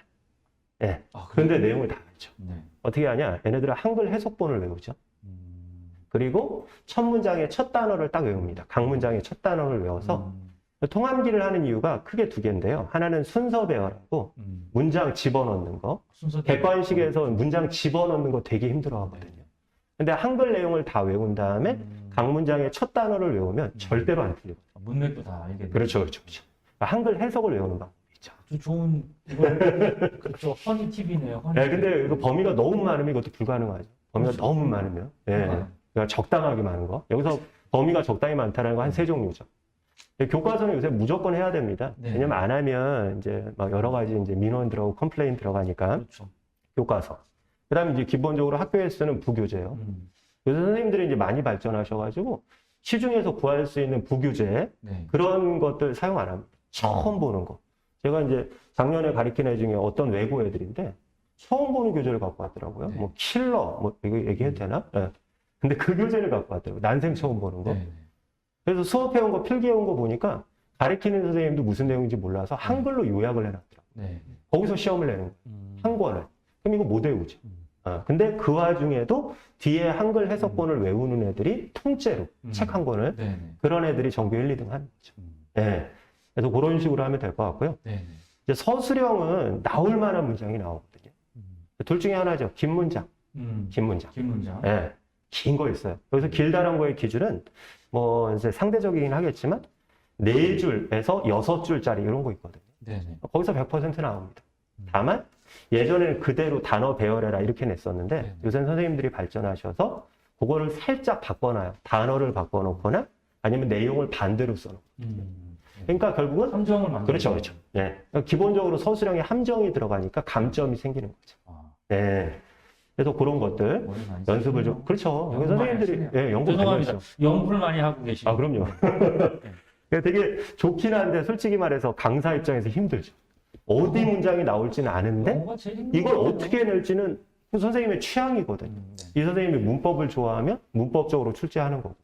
Speaker 6: 예.
Speaker 5: 아,
Speaker 6: 그런데 내용을 다 알죠.
Speaker 5: 네.
Speaker 6: 어떻게 하냐? 얘네들은 한글 해석본을 외우죠. 그리고 첫 문장의 첫 단어를 딱 외웁니다. 각 문장의 첫 단어를 외워서 통암기를 하는 이유가 크게 두 개인데요. 하나는 순서 배열하고 문장 집어넣는 거.
Speaker 5: 순서
Speaker 6: 객관식에서 문장 집어넣는 거 되게 힘들어 하거든요. 근데 한글 내용을 다 외운 다음에 각 문장의 첫 단어를 외우면 절대로 안 틀리거든요.
Speaker 5: 문맥도 다 알게 돼요.
Speaker 6: 그렇죠, 그렇죠, 그렇죠. 한글 해석을 외우는 방법이죠.
Speaker 5: 아주 좋은 이걸 그렇죠. 허니 팁이네요. 허니
Speaker 6: 네, 근데 이거 범위가 너무 많으면 이것도 불가능하죠. 범위가
Speaker 5: 그렇죠.
Speaker 6: 너무 많으면. 예. 그러니까 적당하게 많은 거. 여기서 범위가 적당히 많다는 거 한 세 종류죠. 교과서는 요새 무조건 해야 됩니다.
Speaker 5: 네.
Speaker 6: 왜냐면 안 하면 이제 막 여러 가지 이제 민원 들어가고 컴플레인 들어가니까
Speaker 5: 그렇죠.
Speaker 6: 교과서. 그다음에 이제 기본적으로 학교에 쓰는 부교재요. 요새 선생님들이 이제 많이 발전하셔가지고 시중에서 구할 수 있는 부교재
Speaker 5: 네.
Speaker 6: 그런 것들 사용 안 합니다. 처음 보는 거. 제가 이제 작년에 가르친 애 중에 어떤 외고 애들인데 처음 보는 교재를 갖고 왔더라고요.
Speaker 5: 네.
Speaker 6: 뭐 킬러, 뭐 이거 얘기해도 되나? 네. 근데 그 교재를 갖고 왔더라고요. 난생 처음 보는 거.
Speaker 5: 네.
Speaker 6: 그래서 수업해온 거, 필기해온 거 보니까 가르치는 선생님도 무슨 내용인지 몰라서 한글로 요약을 해놨더라고요.
Speaker 5: 네.
Speaker 6: 거기서 시험을 내는 거예요. 한 권을. 그럼 이거 못 외우죠. 근데 그 와중에도 뒤에 한글 해석본을 외우는 애들이 통째로 책 한 권을
Speaker 5: 네.
Speaker 6: 그런 애들이 전교 1, 2등 하는 거죠. 네. 그래서 그런 식으로 하면 될 것 같고요.
Speaker 5: 네.
Speaker 6: 이제 서술형은 나올 만한 문장이 나오거든요. 둘 중에 하나죠. 긴 문장. 긴 문장.
Speaker 5: 긴 문장.
Speaker 6: 네. 긴 거 있어요. 여기서 길다란 거의 기준은 뭐 이제 상대적이긴 하겠지만 4줄에서 6줄짜리 이런 거 있거든요.
Speaker 5: 네. 네.
Speaker 6: 거기서 100% 나옵니다. 다만 예전에는 그대로 단어 배열해라 이렇게 냈었는데
Speaker 5: 네.
Speaker 6: 요새는 선생님들이 발전하셔서 그거를 살짝 바꿔놔요. 단어를 바꿔놓거나 아니면 내용을 반대로 써놓고. 그러니까 결국은
Speaker 5: 함정을 만들어.
Speaker 6: 그렇죠, 그렇죠. 네. 기본적으로 서술형에 함정이 들어가니까 감점이 생기는 거죠. 네. 그래서 그런 것들 연습을 좀 그렇죠. 여기 선생님들이 예, 연구 많이
Speaker 5: 죄송합니다.
Speaker 6: 하죠.
Speaker 5: 연구를 많이 하고 계시고.
Speaker 6: 아, 그럼요. 되게 좋긴 한데 솔직히 말해서 강사 입장에서 힘들죠. 어디 문장이 나올지는 아는데
Speaker 5: 영어가 제일 힘든
Speaker 6: 이걸
Speaker 5: 거예요.
Speaker 6: 어떻게 낼지는 그 선생님의 취향이거든요.
Speaker 5: 네.
Speaker 6: 이 선생님이 문법을 좋아하면 문법적으로 출제하는 거고.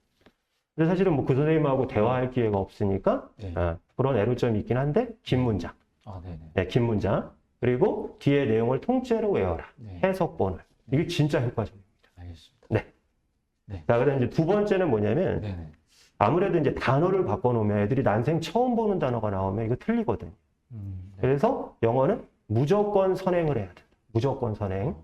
Speaker 6: 근데 사실은 뭐 그 선생님하고 대화할 기회가 없으니까
Speaker 5: 네.
Speaker 6: 그런 애로점이 있긴 한데 긴 문장,
Speaker 5: 아, 네네.
Speaker 6: 네, 긴 문장 그리고 뒤에 내용을 통째로 외워라.
Speaker 5: 네.
Speaker 6: 해석본을. 이게 진짜 효과적입니다.
Speaker 5: 알겠습니다.
Speaker 6: 네.
Speaker 5: 네.
Speaker 6: 자, 그다음 이제 두 번째는 뭐냐면
Speaker 5: 네네.
Speaker 6: 아무래도 이제 단어를 바꿔놓으면 애들이 난생 처음 보는 단어가 나오면 이거 틀리거든요.
Speaker 5: 네.
Speaker 6: 그래서 영어는 무조건 선행을 해야 돼. 무조건 선행.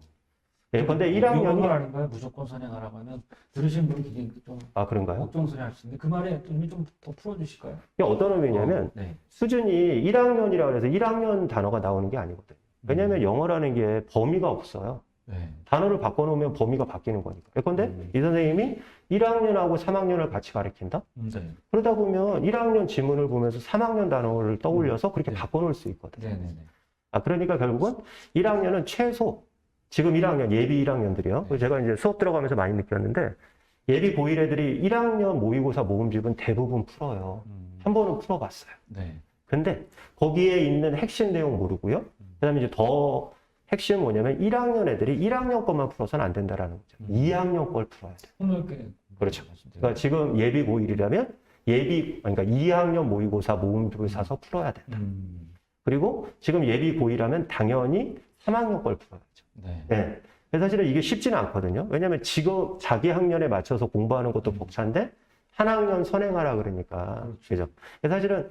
Speaker 6: 예컨대
Speaker 5: 이런
Speaker 6: 1학년이
Speaker 5: 말 아닌가요? 무조건 선행하라고 하면 들으신 분이 굉장히 좀
Speaker 6: 아 그런가요?
Speaker 5: 걱정스러워 할 수 있는데 그 말에 의미 좀 더 풀어주실까요?
Speaker 6: 이게 어떤 의미냐면
Speaker 5: 네.
Speaker 6: 수준이 1학년이라고 해서 1학년 단어가 나오는 게 아니거든요. 왜냐하면 영어라는 게 범위가 없어요.
Speaker 5: 네.
Speaker 6: 단어를 바꿔놓으면 범위가 바뀌는 거니까. 예컨대 이 선생님이 1학년하고 3학년을 같이 가르친다?
Speaker 5: 네.
Speaker 6: 그러다 보면 1학년 지문을 보면서 3학년 단어를 떠올려서 그렇게
Speaker 5: 네.
Speaker 6: 바꿔놓을 수 있거든요.
Speaker 5: 네네네.
Speaker 6: 아, 그러니까 결국은 1학년은 최소, 지금 1학년, 예비 1학년들이요. 제가 이제 수업 들어가면서 많이 느꼈는데, 예비 고1 애들이 1학년 모의고사 모음집은 대부분 풀어요. 한 번은 풀어봤어요.
Speaker 5: 네.
Speaker 6: 근데 거기에 있는 핵심 내용 모르고요. 그 다음에 이제 더 핵심은 뭐냐면 1학년 애들이 1학년 것만 풀어서는 안 된다라는 거죠. 2학년 걸 풀어야 돼요.
Speaker 5: 폭넓게.
Speaker 6: 그렇죠. 그러니까 지금 예비 고1이라면 그러니까 2학년 모의고사 모음집을 사서 풀어야 된다. 그리고 지금 예비 고1이라면 당연히 3학년 걸 풀어야죠.
Speaker 5: 네.
Speaker 6: 네. 그래서 사실은 이게 쉽지는 않거든요. 왜냐하면 지금 자기 학년에 맞춰서 공부하는 것도 벅찬데 한 학년 선행하라 그러니까. 그죠? 그래서 사실은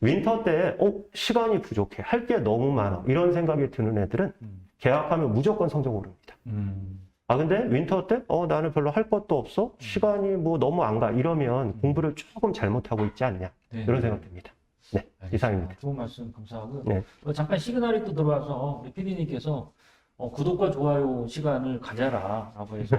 Speaker 6: 윈터 때 시간이 부족해. 할 게 너무 많아. 이런 생각이 드는 애들은 개학하면 무조건 성적 오릅니다. 아, 근데 윈터 때 나는 별로 할 것도 없어. 시간이 뭐 너무 안 가. 이러면 공부를 조금 잘못하고 있지 않냐.
Speaker 5: 네.
Speaker 6: 이런 생각 듭니다. 네, 이상입니다.
Speaker 5: 좋은 말씀 감사하고요.
Speaker 6: 네.
Speaker 5: 잠깐 시그널이 또 들어와서 우리 PD님께서 구독과 좋아요 시간을 가져라라고 해서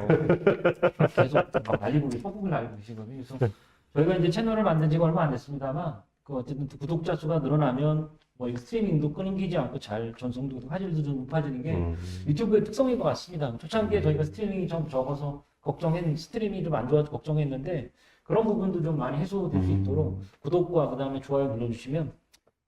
Speaker 5: 계속 막 날리고 뻐꾸기 날리고 계시거든요. 그래서 저희가 이제 채널을 만든 지가 얼마 안 됐습니다만 어쨌든 구독자 수가 늘어나면 뭐 이 스트리밍도 끊기지 않고 잘 전송도 화질도 좀 높아지는 게 유튜브의 특성인 것 같습니다. 초창기에 저희가 스트리밍이 좀 적어서 스트리밍이 좀 안 좋아서 걱정했는데 그런 부분도 좀 많이 해소될 수 있도록 구독과 그다음에 좋아요 눌러주시면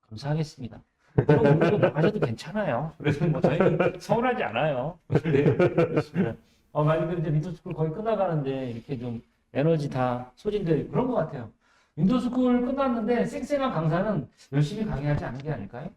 Speaker 5: 감사하겠습니다. 그런 부분도 나가셔도 괜찮아요. 그래서 뭐 저희는 서운하지 않아요. 네, 그렇습니다. 많이들 이제 윈도스쿨 거의 끝나가는데 이렇게 좀 에너지 다 소진돼 그런 것 같아요. 윈도스쿨 끝났는데 쌩쌩한 강사는 열심히 강의하지 않은 게 아닐까요?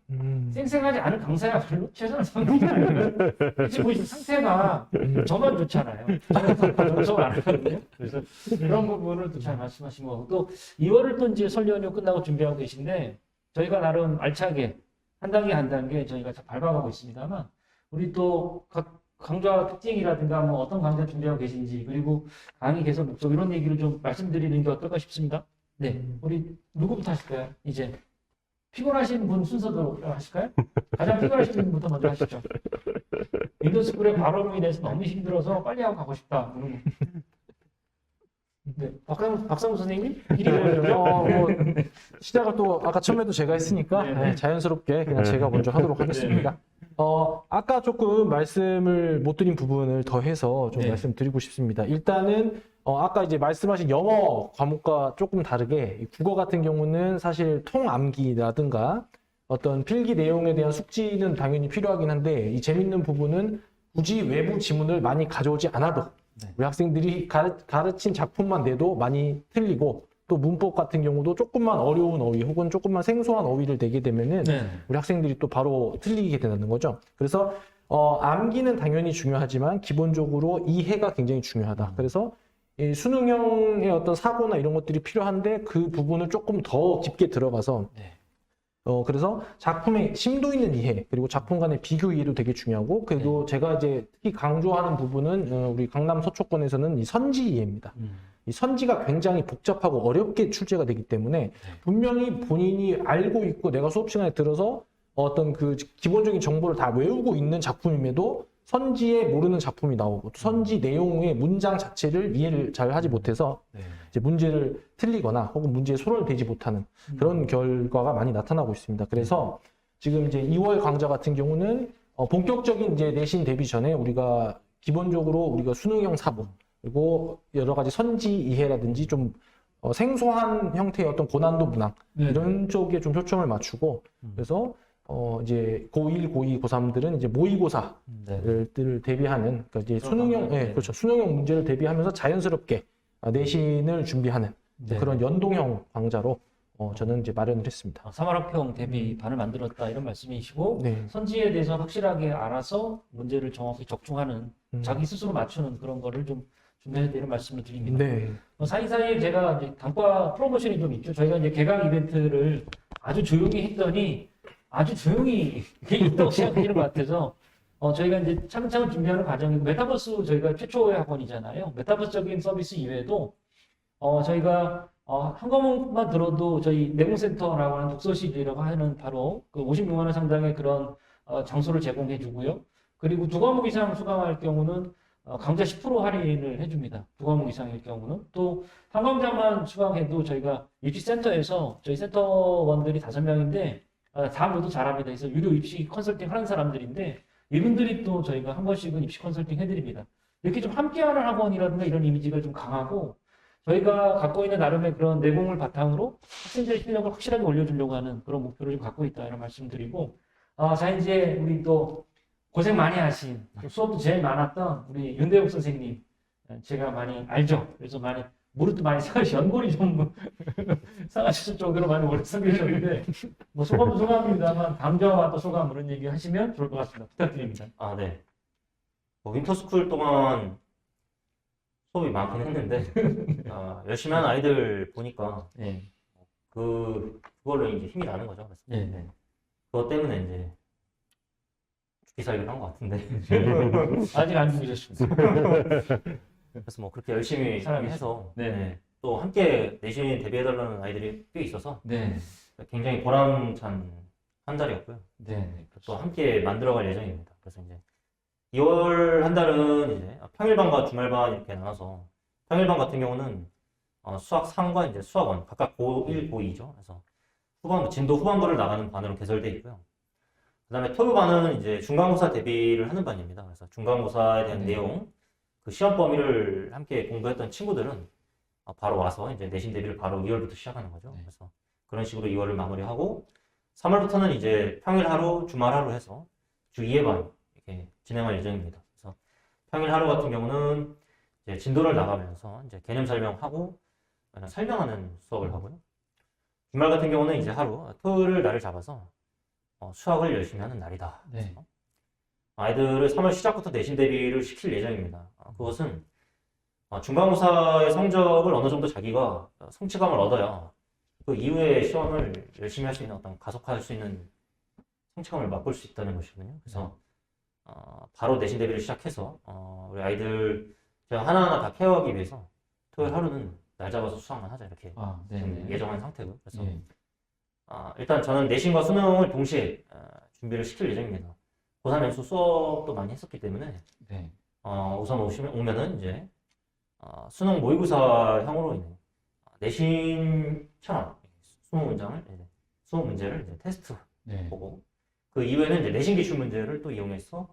Speaker 5: 쌩쌩하지 않은 강사야 별로 최선을 다하는 게 아니에요. 지금 보시면 상태가 저만 좋잖아요. 저는 연습을 안 하거든요. 그래서 그런 부분을 또 잘 말씀하신 거고 또 2월을 또 이제 설 연휴 끝나고 준비하고 계신데 저희가 나름 알차게 한 단계 한 단계 저희가 잘 밟아가고 있습니다만 우리 또 각 강좌 특징이라든가 뭐 어떤 강좌 준비하고 계신지 그리고 강의 개선 목적 이런 얘기를 좀 말씀드리는 게 어떨까 싶습니다. 네, 우리 누구부터 하실까요? 이제 피곤하신 분 순서대로 하실까요? 가장 피곤하신 분부터 먼저 하시죠. 윈도스쿨의 과로로 인해서 너무 힘들어서 빨리 하고 가고 싶다. 네, 박상무 선생님?
Speaker 8: 뭐 시작을 또 아까 처음에도 제가 했으니까
Speaker 5: 네.
Speaker 8: 자연스럽게 그냥 제가 먼저 하도록 하겠습니다. 아까 조금 말씀을 못 드린 부분을 더해서 좀
Speaker 5: 네.
Speaker 8: 말씀드리고 싶습니다. 일단은 아까 이제 말씀하신 영어 과목과 조금 다르게 이 국어 같은 경우는 사실 통암기라든가 어떤 필기 내용에 대한 숙지는 당연히 필요하긴 한데 이 재밌는 부분은 굳이 외부 지문을 많이 가져오지 않아도 우리 학생들이 가르친 작품만 내도 많이 틀리고 또 문법 같은 경우도 조금만 어려운 어휘 혹은 조금만 생소한 어휘를 내게 되면은 우리 학생들이 또 바로 틀리게 된다는 거죠. 그래서 암기는 당연히 중요하지만 기본적으로 이해가 굉장히 중요하다. 그래서 이 수능형의 어떤 사고나 이런 것들이 필요한데 그 부분을 조금 더 깊게 들어가서 그래서 작품의 심도 있는 이해 그리고 작품 간의 비교 이해도 되게 중요하고 그리고 제가 이제 특히 강조하는 부분은 우리 강남 서초권에서는 이 선지 이해입니다. 이 선지가 굉장히 복잡하고 어렵게 출제가 되기 때문에 분명히 본인이 알고 있고 내가 수업 시간에 들어서 어떤 그 기본적인 정보를 다 외우고 있는 작품임에도 선지에 모르는 작품이 나오고 선지 내용의 문장 자체를 이해를 잘 하지 못해서 이제 문제를 틀리거나 혹은 문제에 손을 대지 못하는 그런 결과가 많이 나타나고 있습니다. 그래서 지금 이제 2월 강좌 같은 경우는 본격적인 이제 내신 대비 전에 우리가 기본적으로 우리가 수능형 사고 그리고 여러 가지 선지 이해라든지 좀 생소한 형태의 어떤 고난도 문항 이런 쪽에 좀 초점을 맞추고 그래서 이제 고1, 고2, 고3들은 이제 모의고사를 대비하는 그러니까 이제 수능형 그렇죠. 수능형 문제를 대비하면서 자연스럽게 내신을 준비하는 그런 연동형 강좌로 저는 이제 마련을 했습니다.
Speaker 5: 3월학평 대비 반을 만들었다 이런 말씀이시고 선지에 대해서 확실하게 알아서 문제를 정확히 적중하는 자기 스스로 맞추는 그런 거를 좀 준비해야 되는 말씀을 드립니다. 사이사이에 제가 이제 단과 프로모션이 좀 있죠. 저희가 이제 개강 이벤트를 아주 조용히 했더니 아주 조용히 있다고 생각하시는 것 같아서 저희가 이제 차근차근 준비하는 과정이고, 메타버스 저희가 최초의 학원이잖아요. 메타버스적인 서비스 이외에도, 저희가, 한 과목만 들어도 저희 내공센터라고 하는 독서실이라고 하는 바로 그 56만 원 상당의 그런 장소를 제공해 주고요. 그리고 두 과목 이상 수강할 경우는 강좌 10% 할인을 해줍니다. 두 과목 이상일 경우는. 또 한 과목만 수강해도 저희가 입시센터에서 저희 센터원들이 5명인데 다 모두 잘합니다. 그래서 유료 입시 컨설팅 하는 사람들인데 이분들이 또 저희가 한 번씩은 입시 컨설팅 해드립니다. 이렇게 좀 함께하는 학원이라든가 이런 이미지가 좀 강하고 저희가 갖고 있는 나름의 그런 내공을 바탕으로 학생들의 실력을 확실하게 올려주려고 하는 그런 목표를 좀 갖고 있다 이런 말씀드리고 자 이제 우리 또 고생 많이 하신 또 수업도 제일 많았던 우리 윤대욱 선생님 제가 많이 알죠. 그래서 많이 무릎도 많이 상하시 연골이 좀 상하실 정도로 많이 오래 섬기셨는데 뭐 소감도 소감입니다만 감정과 또 소감 그런 얘기 하시면 좋을 것 같습니다. 부탁드립니다.
Speaker 7: 아, 네. 뭐 윈터스쿨 동안 수업이 많긴 했는데 열심히 하는 아이들 보니까
Speaker 5: 네.
Speaker 7: 그걸로 이제 힘이 나는 거죠. 그래서
Speaker 5: 네, 네.
Speaker 7: 그것 때문에 이제 죽기 살기를 한 것 같은데
Speaker 5: 아직 안 죽으셨습니다.
Speaker 7: 그래서 뭐 그렇게 열심히
Speaker 5: 사람이시죠.
Speaker 7: 해서
Speaker 5: 네.
Speaker 7: 네. 또 함께 내신 데뷔해달라는 아이들이 꽤 있어서
Speaker 5: 네.
Speaker 7: 굉장히 보람찬 한 달이었고요.
Speaker 5: 네.
Speaker 7: 또 함께 만들어갈 예정입니다. 그래서 이제 2월 한 달은 이제 평일반과 주말반 이렇게 나눠서 평일반 같은 경우는 수학 3과 이제 수학 1 각각 고1, 고2죠. 그래서 진도 후반부를 나가는 반으로 개설되어 있고요. 그다음에 토요반은 이제 중간고사 대비를 하는 반입니다. 그래서 중간고사에 대한 내용, 그 시험 범위를 함께 공부했던 친구들은 바로 와서 이제 내신 대비를 바로 2월부터 시작하는 거죠. 그래서 그런 식으로 2월을 마무리하고 3월부터는 이제 평일 하루, 주말 하루 해서 주 2회 반 이렇게 진행할 예정입니다. 그래서 평일 하루 같은 경우는 이제 진도를 나가면서 이제 개념 설명하고 설명하는 수업을 하고요. 주말 같은 경우는 이제 하루, 토요일 날을 잡아서 수학을 열심히 하는 날이다.
Speaker 5: 네.
Speaker 7: 아이들을 3월 시작부터 내신 대비를 시킬 예정입니다. 그것은 중간고사의 성적을 어느 정도 자기가 성취감을 얻어야 그 이후에 시험을 열심히 할 수 있는 어떤 가속화할 수 있는 성취감을 맛볼 수 있다는 것이거든요. 그래서 바로 내신 대비를 시작해서 우리 아이들 제가 하나하나 다 케어하기 위해서 토요일 하루는 날 잡아서 수학만 하자 이렇게 예정한 상태고요. 그래서 일단 저는 내신과 수능을 동시에 준비를 시킬 예정입니다. 고3 연수 수업도 많이 했었기 때문에 우선 오면은 이제 수능 모의고사형으로 있는 내신처럼 수능 문제를 이제 테스트 보고 그 이후에는 이제 내신 기출 문제를 또 이용해서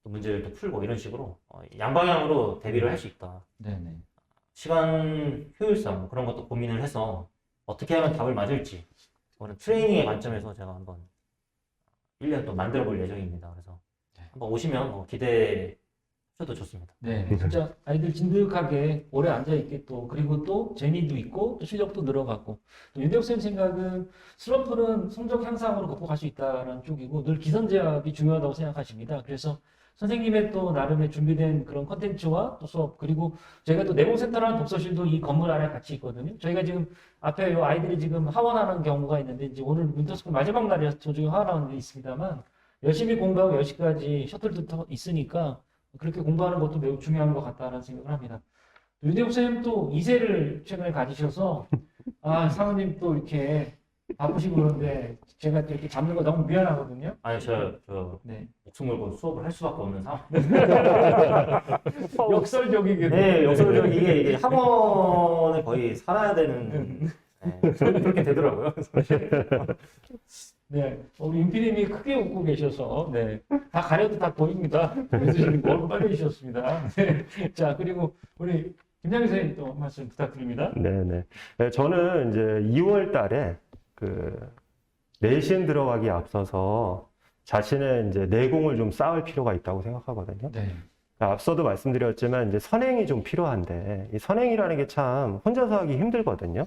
Speaker 7: 또 문제를 또 풀고 이런 식으로 양방향으로 대비를 할 수 있다. 시간 효율성 뭐 그런 것도 고민을 해서 어떻게 하면 답을 맞을지 그거는 트레이닝의 관점에서 제가 한번 1년 또 만들어 볼 예정입니다. 그래서 한번 오시면 기대해 주셔도 좋습니다.
Speaker 5: 네, 진짜 아이들 진득하게 오래 앉아있게 또, 그리고 또 재미도 있고, 또 실력도 늘어가고, 또 윤대욱 선생님 생각은 슬럼프는 성적 향상으로 극복할 수 있다는 쪽이고, 늘 기선제압이 중요하다고 생각하십니다. 그래서 선생님의 또 나름의 준비된 그런 컨텐츠와 또 수업, 그리고 저희가 또 내공센터라는 독서실도 이 건물 안에 같이 있거든요. 저희가 지금 앞에 요 아이들이 지금 하원하는 경우가 있는데, 이제 오늘 윈터스쿨 마지막 날이라서 저쪽에 하원하는 게 있습니다만, 열심히 공부하고 10시까지 셔틀도 있으니까, 그렇게 공부하는 것도 매우 중요한 것 같다는 생각을 합니다. 윤대욱 선생님 또 2세를 최근에 가지셔서, 사모님 또 이렇게 바쁘시고 그런데 제가 또 이렇게 잡는 거 너무 미안하거든요.
Speaker 7: 아니, 저 목숨 걸고 수업을 할 수밖에 없는 상황.
Speaker 5: 역설적이게.
Speaker 7: 네, 역설적인 이게 학원을 거의 살아야 되는 그렇게 되더라고요.
Speaker 5: 네, 우리 윤PD님이 크게 웃고 계셔서, 다 가려도 다 보입니다. 윤수님 얼굴 빨개지셨습니다. 자, 그리고 우리 김장희 선생님 또 한 말씀 부탁드립니다.
Speaker 6: 네네. 저는 이제 2월 달에 내신 들어가기 앞서서 자신의 이제 내공을 좀 쌓을 필요가 있다고 생각하거든요. 앞서도 말씀드렸지만 이제 선행이 좀 필요한데 이 선행이라는 게 참 혼자서 하기 힘들거든요.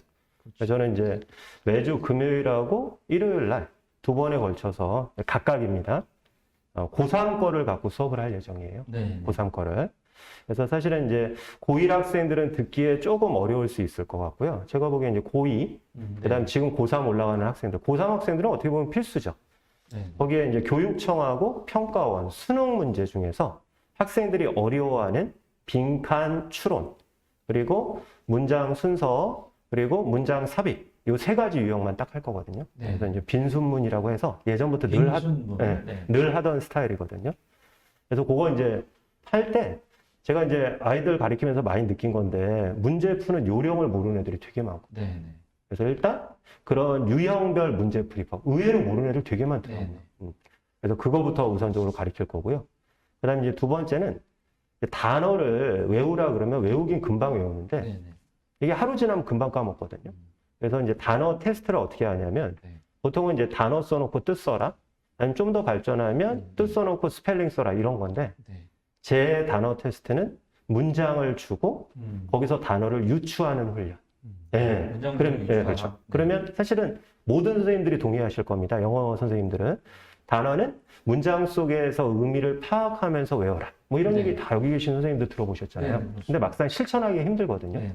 Speaker 6: 저는 이제 매주 금요일하고 일요일 날 2번에 걸쳐서 각각입니다. 고3 거를 갖고 수업을 할 예정이에요. 고3 거를. 그래서 사실은 이제 고1 학생들은 듣기에 조금 어려울 수 있을 것 같고요. 제가 보기엔 이제 고2, 그 다음 지금 고3 올라가는 학생들, 고3 학생들은 어떻게 보면 필수죠.
Speaker 5: 네.
Speaker 6: 거기에 이제 교육청하고 평가원, 수능 문제 중에서 학생들이 어려워하는 빈칸 추론, 그리고 문장 순서, 그리고 문장 삽입, 요 세 가지 유형만 딱 할 거거든요.
Speaker 5: 네.
Speaker 6: 그래서 이제 빈순문이라고 해서 예전부터
Speaker 5: 빈순문.
Speaker 6: 네,
Speaker 5: 네.
Speaker 6: 늘 하던 스타일이거든요. 그래서 그거 이제 할 때 제가 이제 아이들 가르치면서 많이 느낀 건데 문제 푸는 요령을 모르는 애들이 되게 많고.
Speaker 5: 네. 네.
Speaker 6: 그래서 일단 그런 유형별 문제 풀이법 의외로 모르는 애들 되게 많더라고요.
Speaker 5: 네.
Speaker 6: 그래서 그거부터 우선적으로 가르칠 거고요. 그다음에 이제 두 번째는 단어를 외우라 그러면 외우긴 금방 외우는데
Speaker 5: 네. 네.
Speaker 6: 이게 하루 지나면 금방 까먹거든요. 그래서 이제 단어 테스트를 어떻게 하냐면
Speaker 5: 네.
Speaker 6: 보통은 이제 단어 써놓고 뜻 써라. 아니면 좀 더 발전하면 뜻 써놓고 스펠링 써라 이런 건데
Speaker 5: 네.
Speaker 6: 제 단어 테스트는 문장을 주고 거기서 단어를 유추하는 훈련. 네.
Speaker 5: 문장을
Speaker 6: 그럼, 네,
Speaker 5: 유추하라.
Speaker 6: 그렇죠.
Speaker 5: 네.
Speaker 6: 그러면 사실은 모든 선생님들이 동의하실 겁니다. 영어 선생님들은. 단어는 문장 속에서 의미를 파악하면서 외워라. 뭐 이런
Speaker 5: 네.
Speaker 6: 얘기 다 여기 계신 선생님들 들어보셨잖아요.
Speaker 5: 네, 그렇죠.
Speaker 6: 근데 막상 실천하기 힘들거든요.
Speaker 5: 네.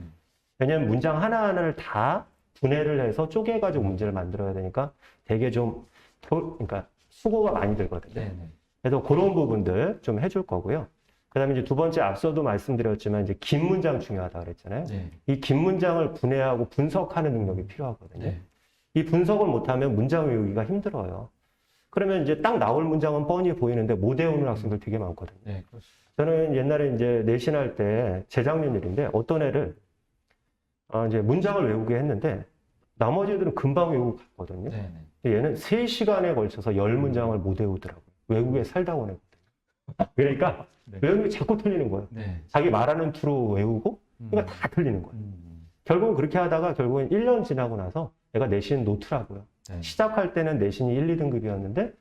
Speaker 6: 왜냐하면 문장 하나하나를 다 분해를 해서 쪼개가지고 문제를 만들어야 되니까 되게 좀, 그러니까 수고가 많이 들거든요.
Speaker 5: 네. 네.
Speaker 6: 그래서 그런 부분들 좀 해줄 거고요. 그 다음에 이제 두 번째 앞서도 말씀드렸지만 이제 긴 문장 중요하다 그랬잖아요.
Speaker 5: 네.
Speaker 6: 이 긴 문장을 분해하고 분석하는 능력이 필요하거든요.
Speaker 5: 네.
Speaker 6: 이 분석을 못하면 문장 외우기가 힘들어요. 그러면 이제 딱 나올 문장은 뻔히 보이는데 못 외우는 학생들 되게 많거든요.
Speaker 5: 네. 그렇습니다.
Speaker 6: 저는 옛날에 이제 내신할 때 재작년 일인데 어떤 애를 이제 문장을 외우게 했는데 나머지 애들은 금방 외우고 갔거든요.
Speaker 5: 네. 네.
Speaker 6: 근데 얘는 3시간에 걸쳐서 10문장을 못 외우더라고요. 외국에 살다 온 애거든요. 그러니까
Speaker 5: 네.
Speaker 6: 외우는 게 자꾸 틀리는 거예요.
Speaker 5: 네.
Speaker 6: 자기 말하는 투로 외우고 그러니까 다 틀리는 거예요. 결국은 그렇게 하다가 결국엔 1년 지나고 나서 얘가 내신 놓더라고요.
Speaker 5: 네.
Speaker 6: 시작할 때는 내신이 1, 2등급이었는데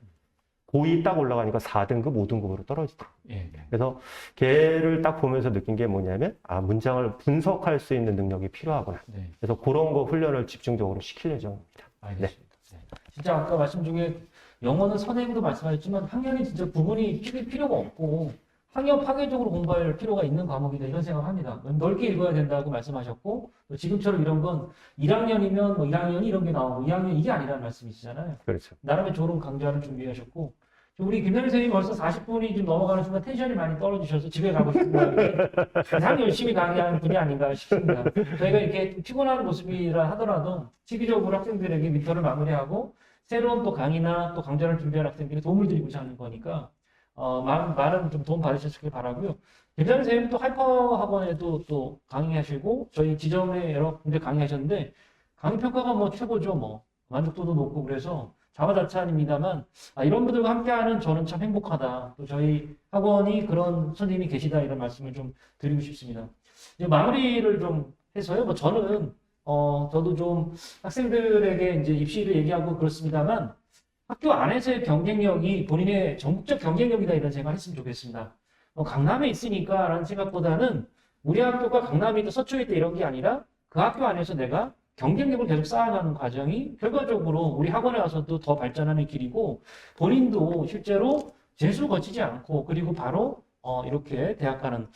Speaker 6: 고2 딱 올라가니까 4등급, 5등급으로 떨어지더라고요.
Speaker 5: 예.
Speaker 6: 그래서 걔를 딱 보면서 느낀 게 뭐냐면 문장을 분석할 수 있는 능력이 필요하구나.
Speaker 5: 네.
Speaker 6: 그래서 그런 거 훈련을 집중적으로 시킬 예정입니다.
Speaker 5: 알겠습니다. 네. 진짜 아까 말씀 중에 영어는 선생님도 말씀하셨지만 학년이 진짜 구분이 필요가 없고 학년 파괴적으로 공부할 필요가 있는 과목이다 이런 생각을 합니다. 넓게 읽어야 된다고 말씀하셨고 또 지금처럼 이런 건 1학년이면 뭐 1학년이 이런 게 나오고 2학년 이게 아니라는 말씀이시잖아요.
Speaker 6: 그렇죠.
Speaker 5: 나름의 좋은 강좌를 준비하셨고 우리 김남희 선생님이 벌써 40분이 좀 넘어가는 순간 텐션이 많이 떨어지셔서 집에 가고 싶은 모양인데 가장 열심히 강의하는 분이 아닌가 싶습니다. 저희가 이렇게 피곤한 모습이라 하더라도 시기적으로 학생들에게 민터를 마무리하고 새로운 또 강의나 또 강좌를 준비할 학생들이 도움을 드리고자 하는 거니까 많은 좀 도움 받으셨길 바라고요. 김남희 선생님 또 하이퍼 학원에도 또 강의하시고 저희 지점에 여러 군데 강의하셨는데 강의 평가가 뭐 최고죠. 뭐 만족도도 높고 그래서 자화자찬입니다만 이런 분들과 함께하는 저는 참 행복하다. 또 저희 학원이 그런 선생님이 계시다 이런 말씀을 좀 드리고 싶습니다. 이제 마무리를 좀 해서요. 뭐 저는 저도 좀 학생들에게 이제 입시를 얘기하고 그렇습니다만 학교 안에서의 경쟁력이 본인의 전국적 경쟁력이다 이런 생각을 했으면 좋겠습니다. 강남에 있으니까 라는 생각보다는 우리 학교가 강남이 있다 서초에 있다 이런 게 아니라 그 학교 안에서 내가 경쟁력을 계속 쌓아가는 과정이 결과적으로 우리 학원에 와서도 더 발전하는 길이고 본인도 실제로 재수 거치지 않고 그리고 바로 이렇게 대학 가는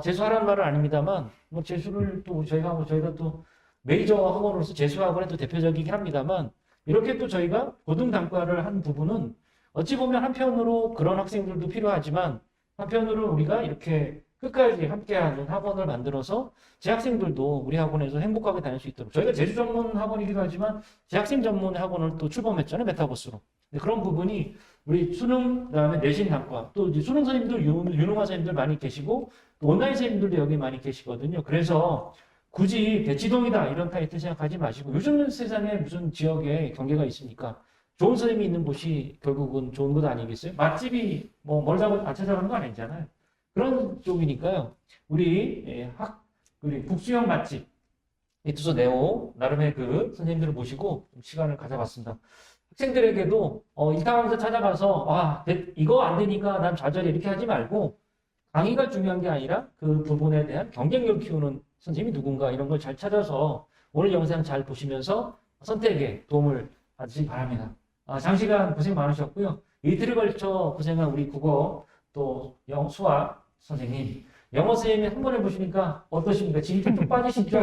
Speaker 5: 재수하라는 말은 아닙니다만 뭐 재수를 또 저희가 또 메이저 학원으로서 재수 학원의 또 대표적이긴 합니다만 이렇게 또 저희가 고등단과를 한 부분은 어찌 보면 한편으로 그런 학생들도 필요하지만 한편으로 우리가 이렇게 끝까지 함께하는 학원을 만들어서 재학생들도 우리 학원에서 행복하게 다닐 수 있도록 저희가 재수 전문 학원이기도 하지만 재학생 전문의 학원을 또 출범했잖아요. 메타버스로. 그런 부분이 우리 수능 그다음에 내신 단과 또 이제 수능 선생님들 유능한 선생님들 많이 계시고 또 온라인 선생님들도 여기 많이 계시거든요. 그래서 굳이 대치동이다 이런 타이틀 생각하지 마시고 요즘 세상에 무슨 지역에 경계가 있습니까? 좋은 선생님이 있는 곳이 결국은 좋은 것 아니겠어요? 맛집이 뭐 멀다고 안 찾아가는 거 아니잖아요. 그런 쪽이니까요. 우리 국수형 맛집 이투소 네오 나름의 그 선생님들을 모시고 시간을 가져봤습니다. 학생들에게도 일당하면서 찾아가서 이거 안 되니까 난 좌절해 이렇게 하지 말고 강의가 중요한 게 아니라 그 부분에 대한 경쟁력을 키우는 선생님이 누군가 이런 걸 잘 찾아서 오늘 영상 잘 보시면서 선택에 도움을 받으시기 바랍니다. 장시간 고생 많으셨고요. 이틀에 걸쳐 고생한 우리 국어 또 수학 선생님 영어 선생님이 한 번 해보시니까 어떠십니까? 지금 좀 빠지시죠?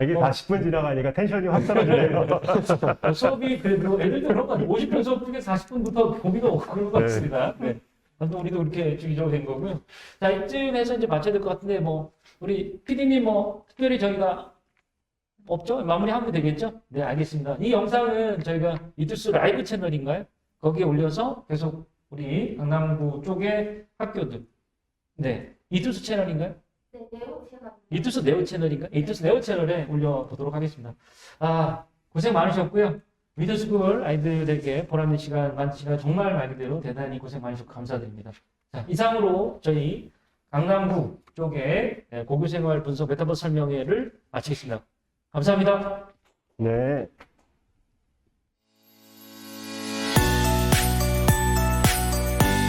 Speaker 6: 이게 40분 지나가니까 텐션이 확 떨어지네요.
Speaker 5: 수업이 그래도 애들도 그런 것 같아요. 50분 수업 중에 40분부터 고비가 오고 그런 것 같습니다. 네. 아무튼 우리도 그렇게 주기적으로 된 거고요. 자, 이쯤에서 이제 마쳐야 될 것 같은데, 뭐, 우리 PD님 뭐, 특별히 저희가 없죠? 마무리하면 되겠죠? 네, 알겠습니다. 이 영상은 저희가 이투스 라이브 채널인가요? 거기에 올려서 계속 우리 강남구 쪽의 학교들. 네. 이투스 채널인가요?
Speaker 1: 네, 네오 채널.
Speaker 5: 이투스 네오 채널인가? 이투스 네오 채널에 올려보도록 하겠습니다. 아, 고생 많으셨고요. 미드스쿨 아이들에게 보람된 시간, 많은 시간 정말 말 그대로 대단히 고생 많으셨고 감사드립니다. 자, 이상으로 저희 강남구 쪽의 고교생활 분석 메타버스 설명회를 마치겠습니다. 감사합니다.
Speaker 6: 네.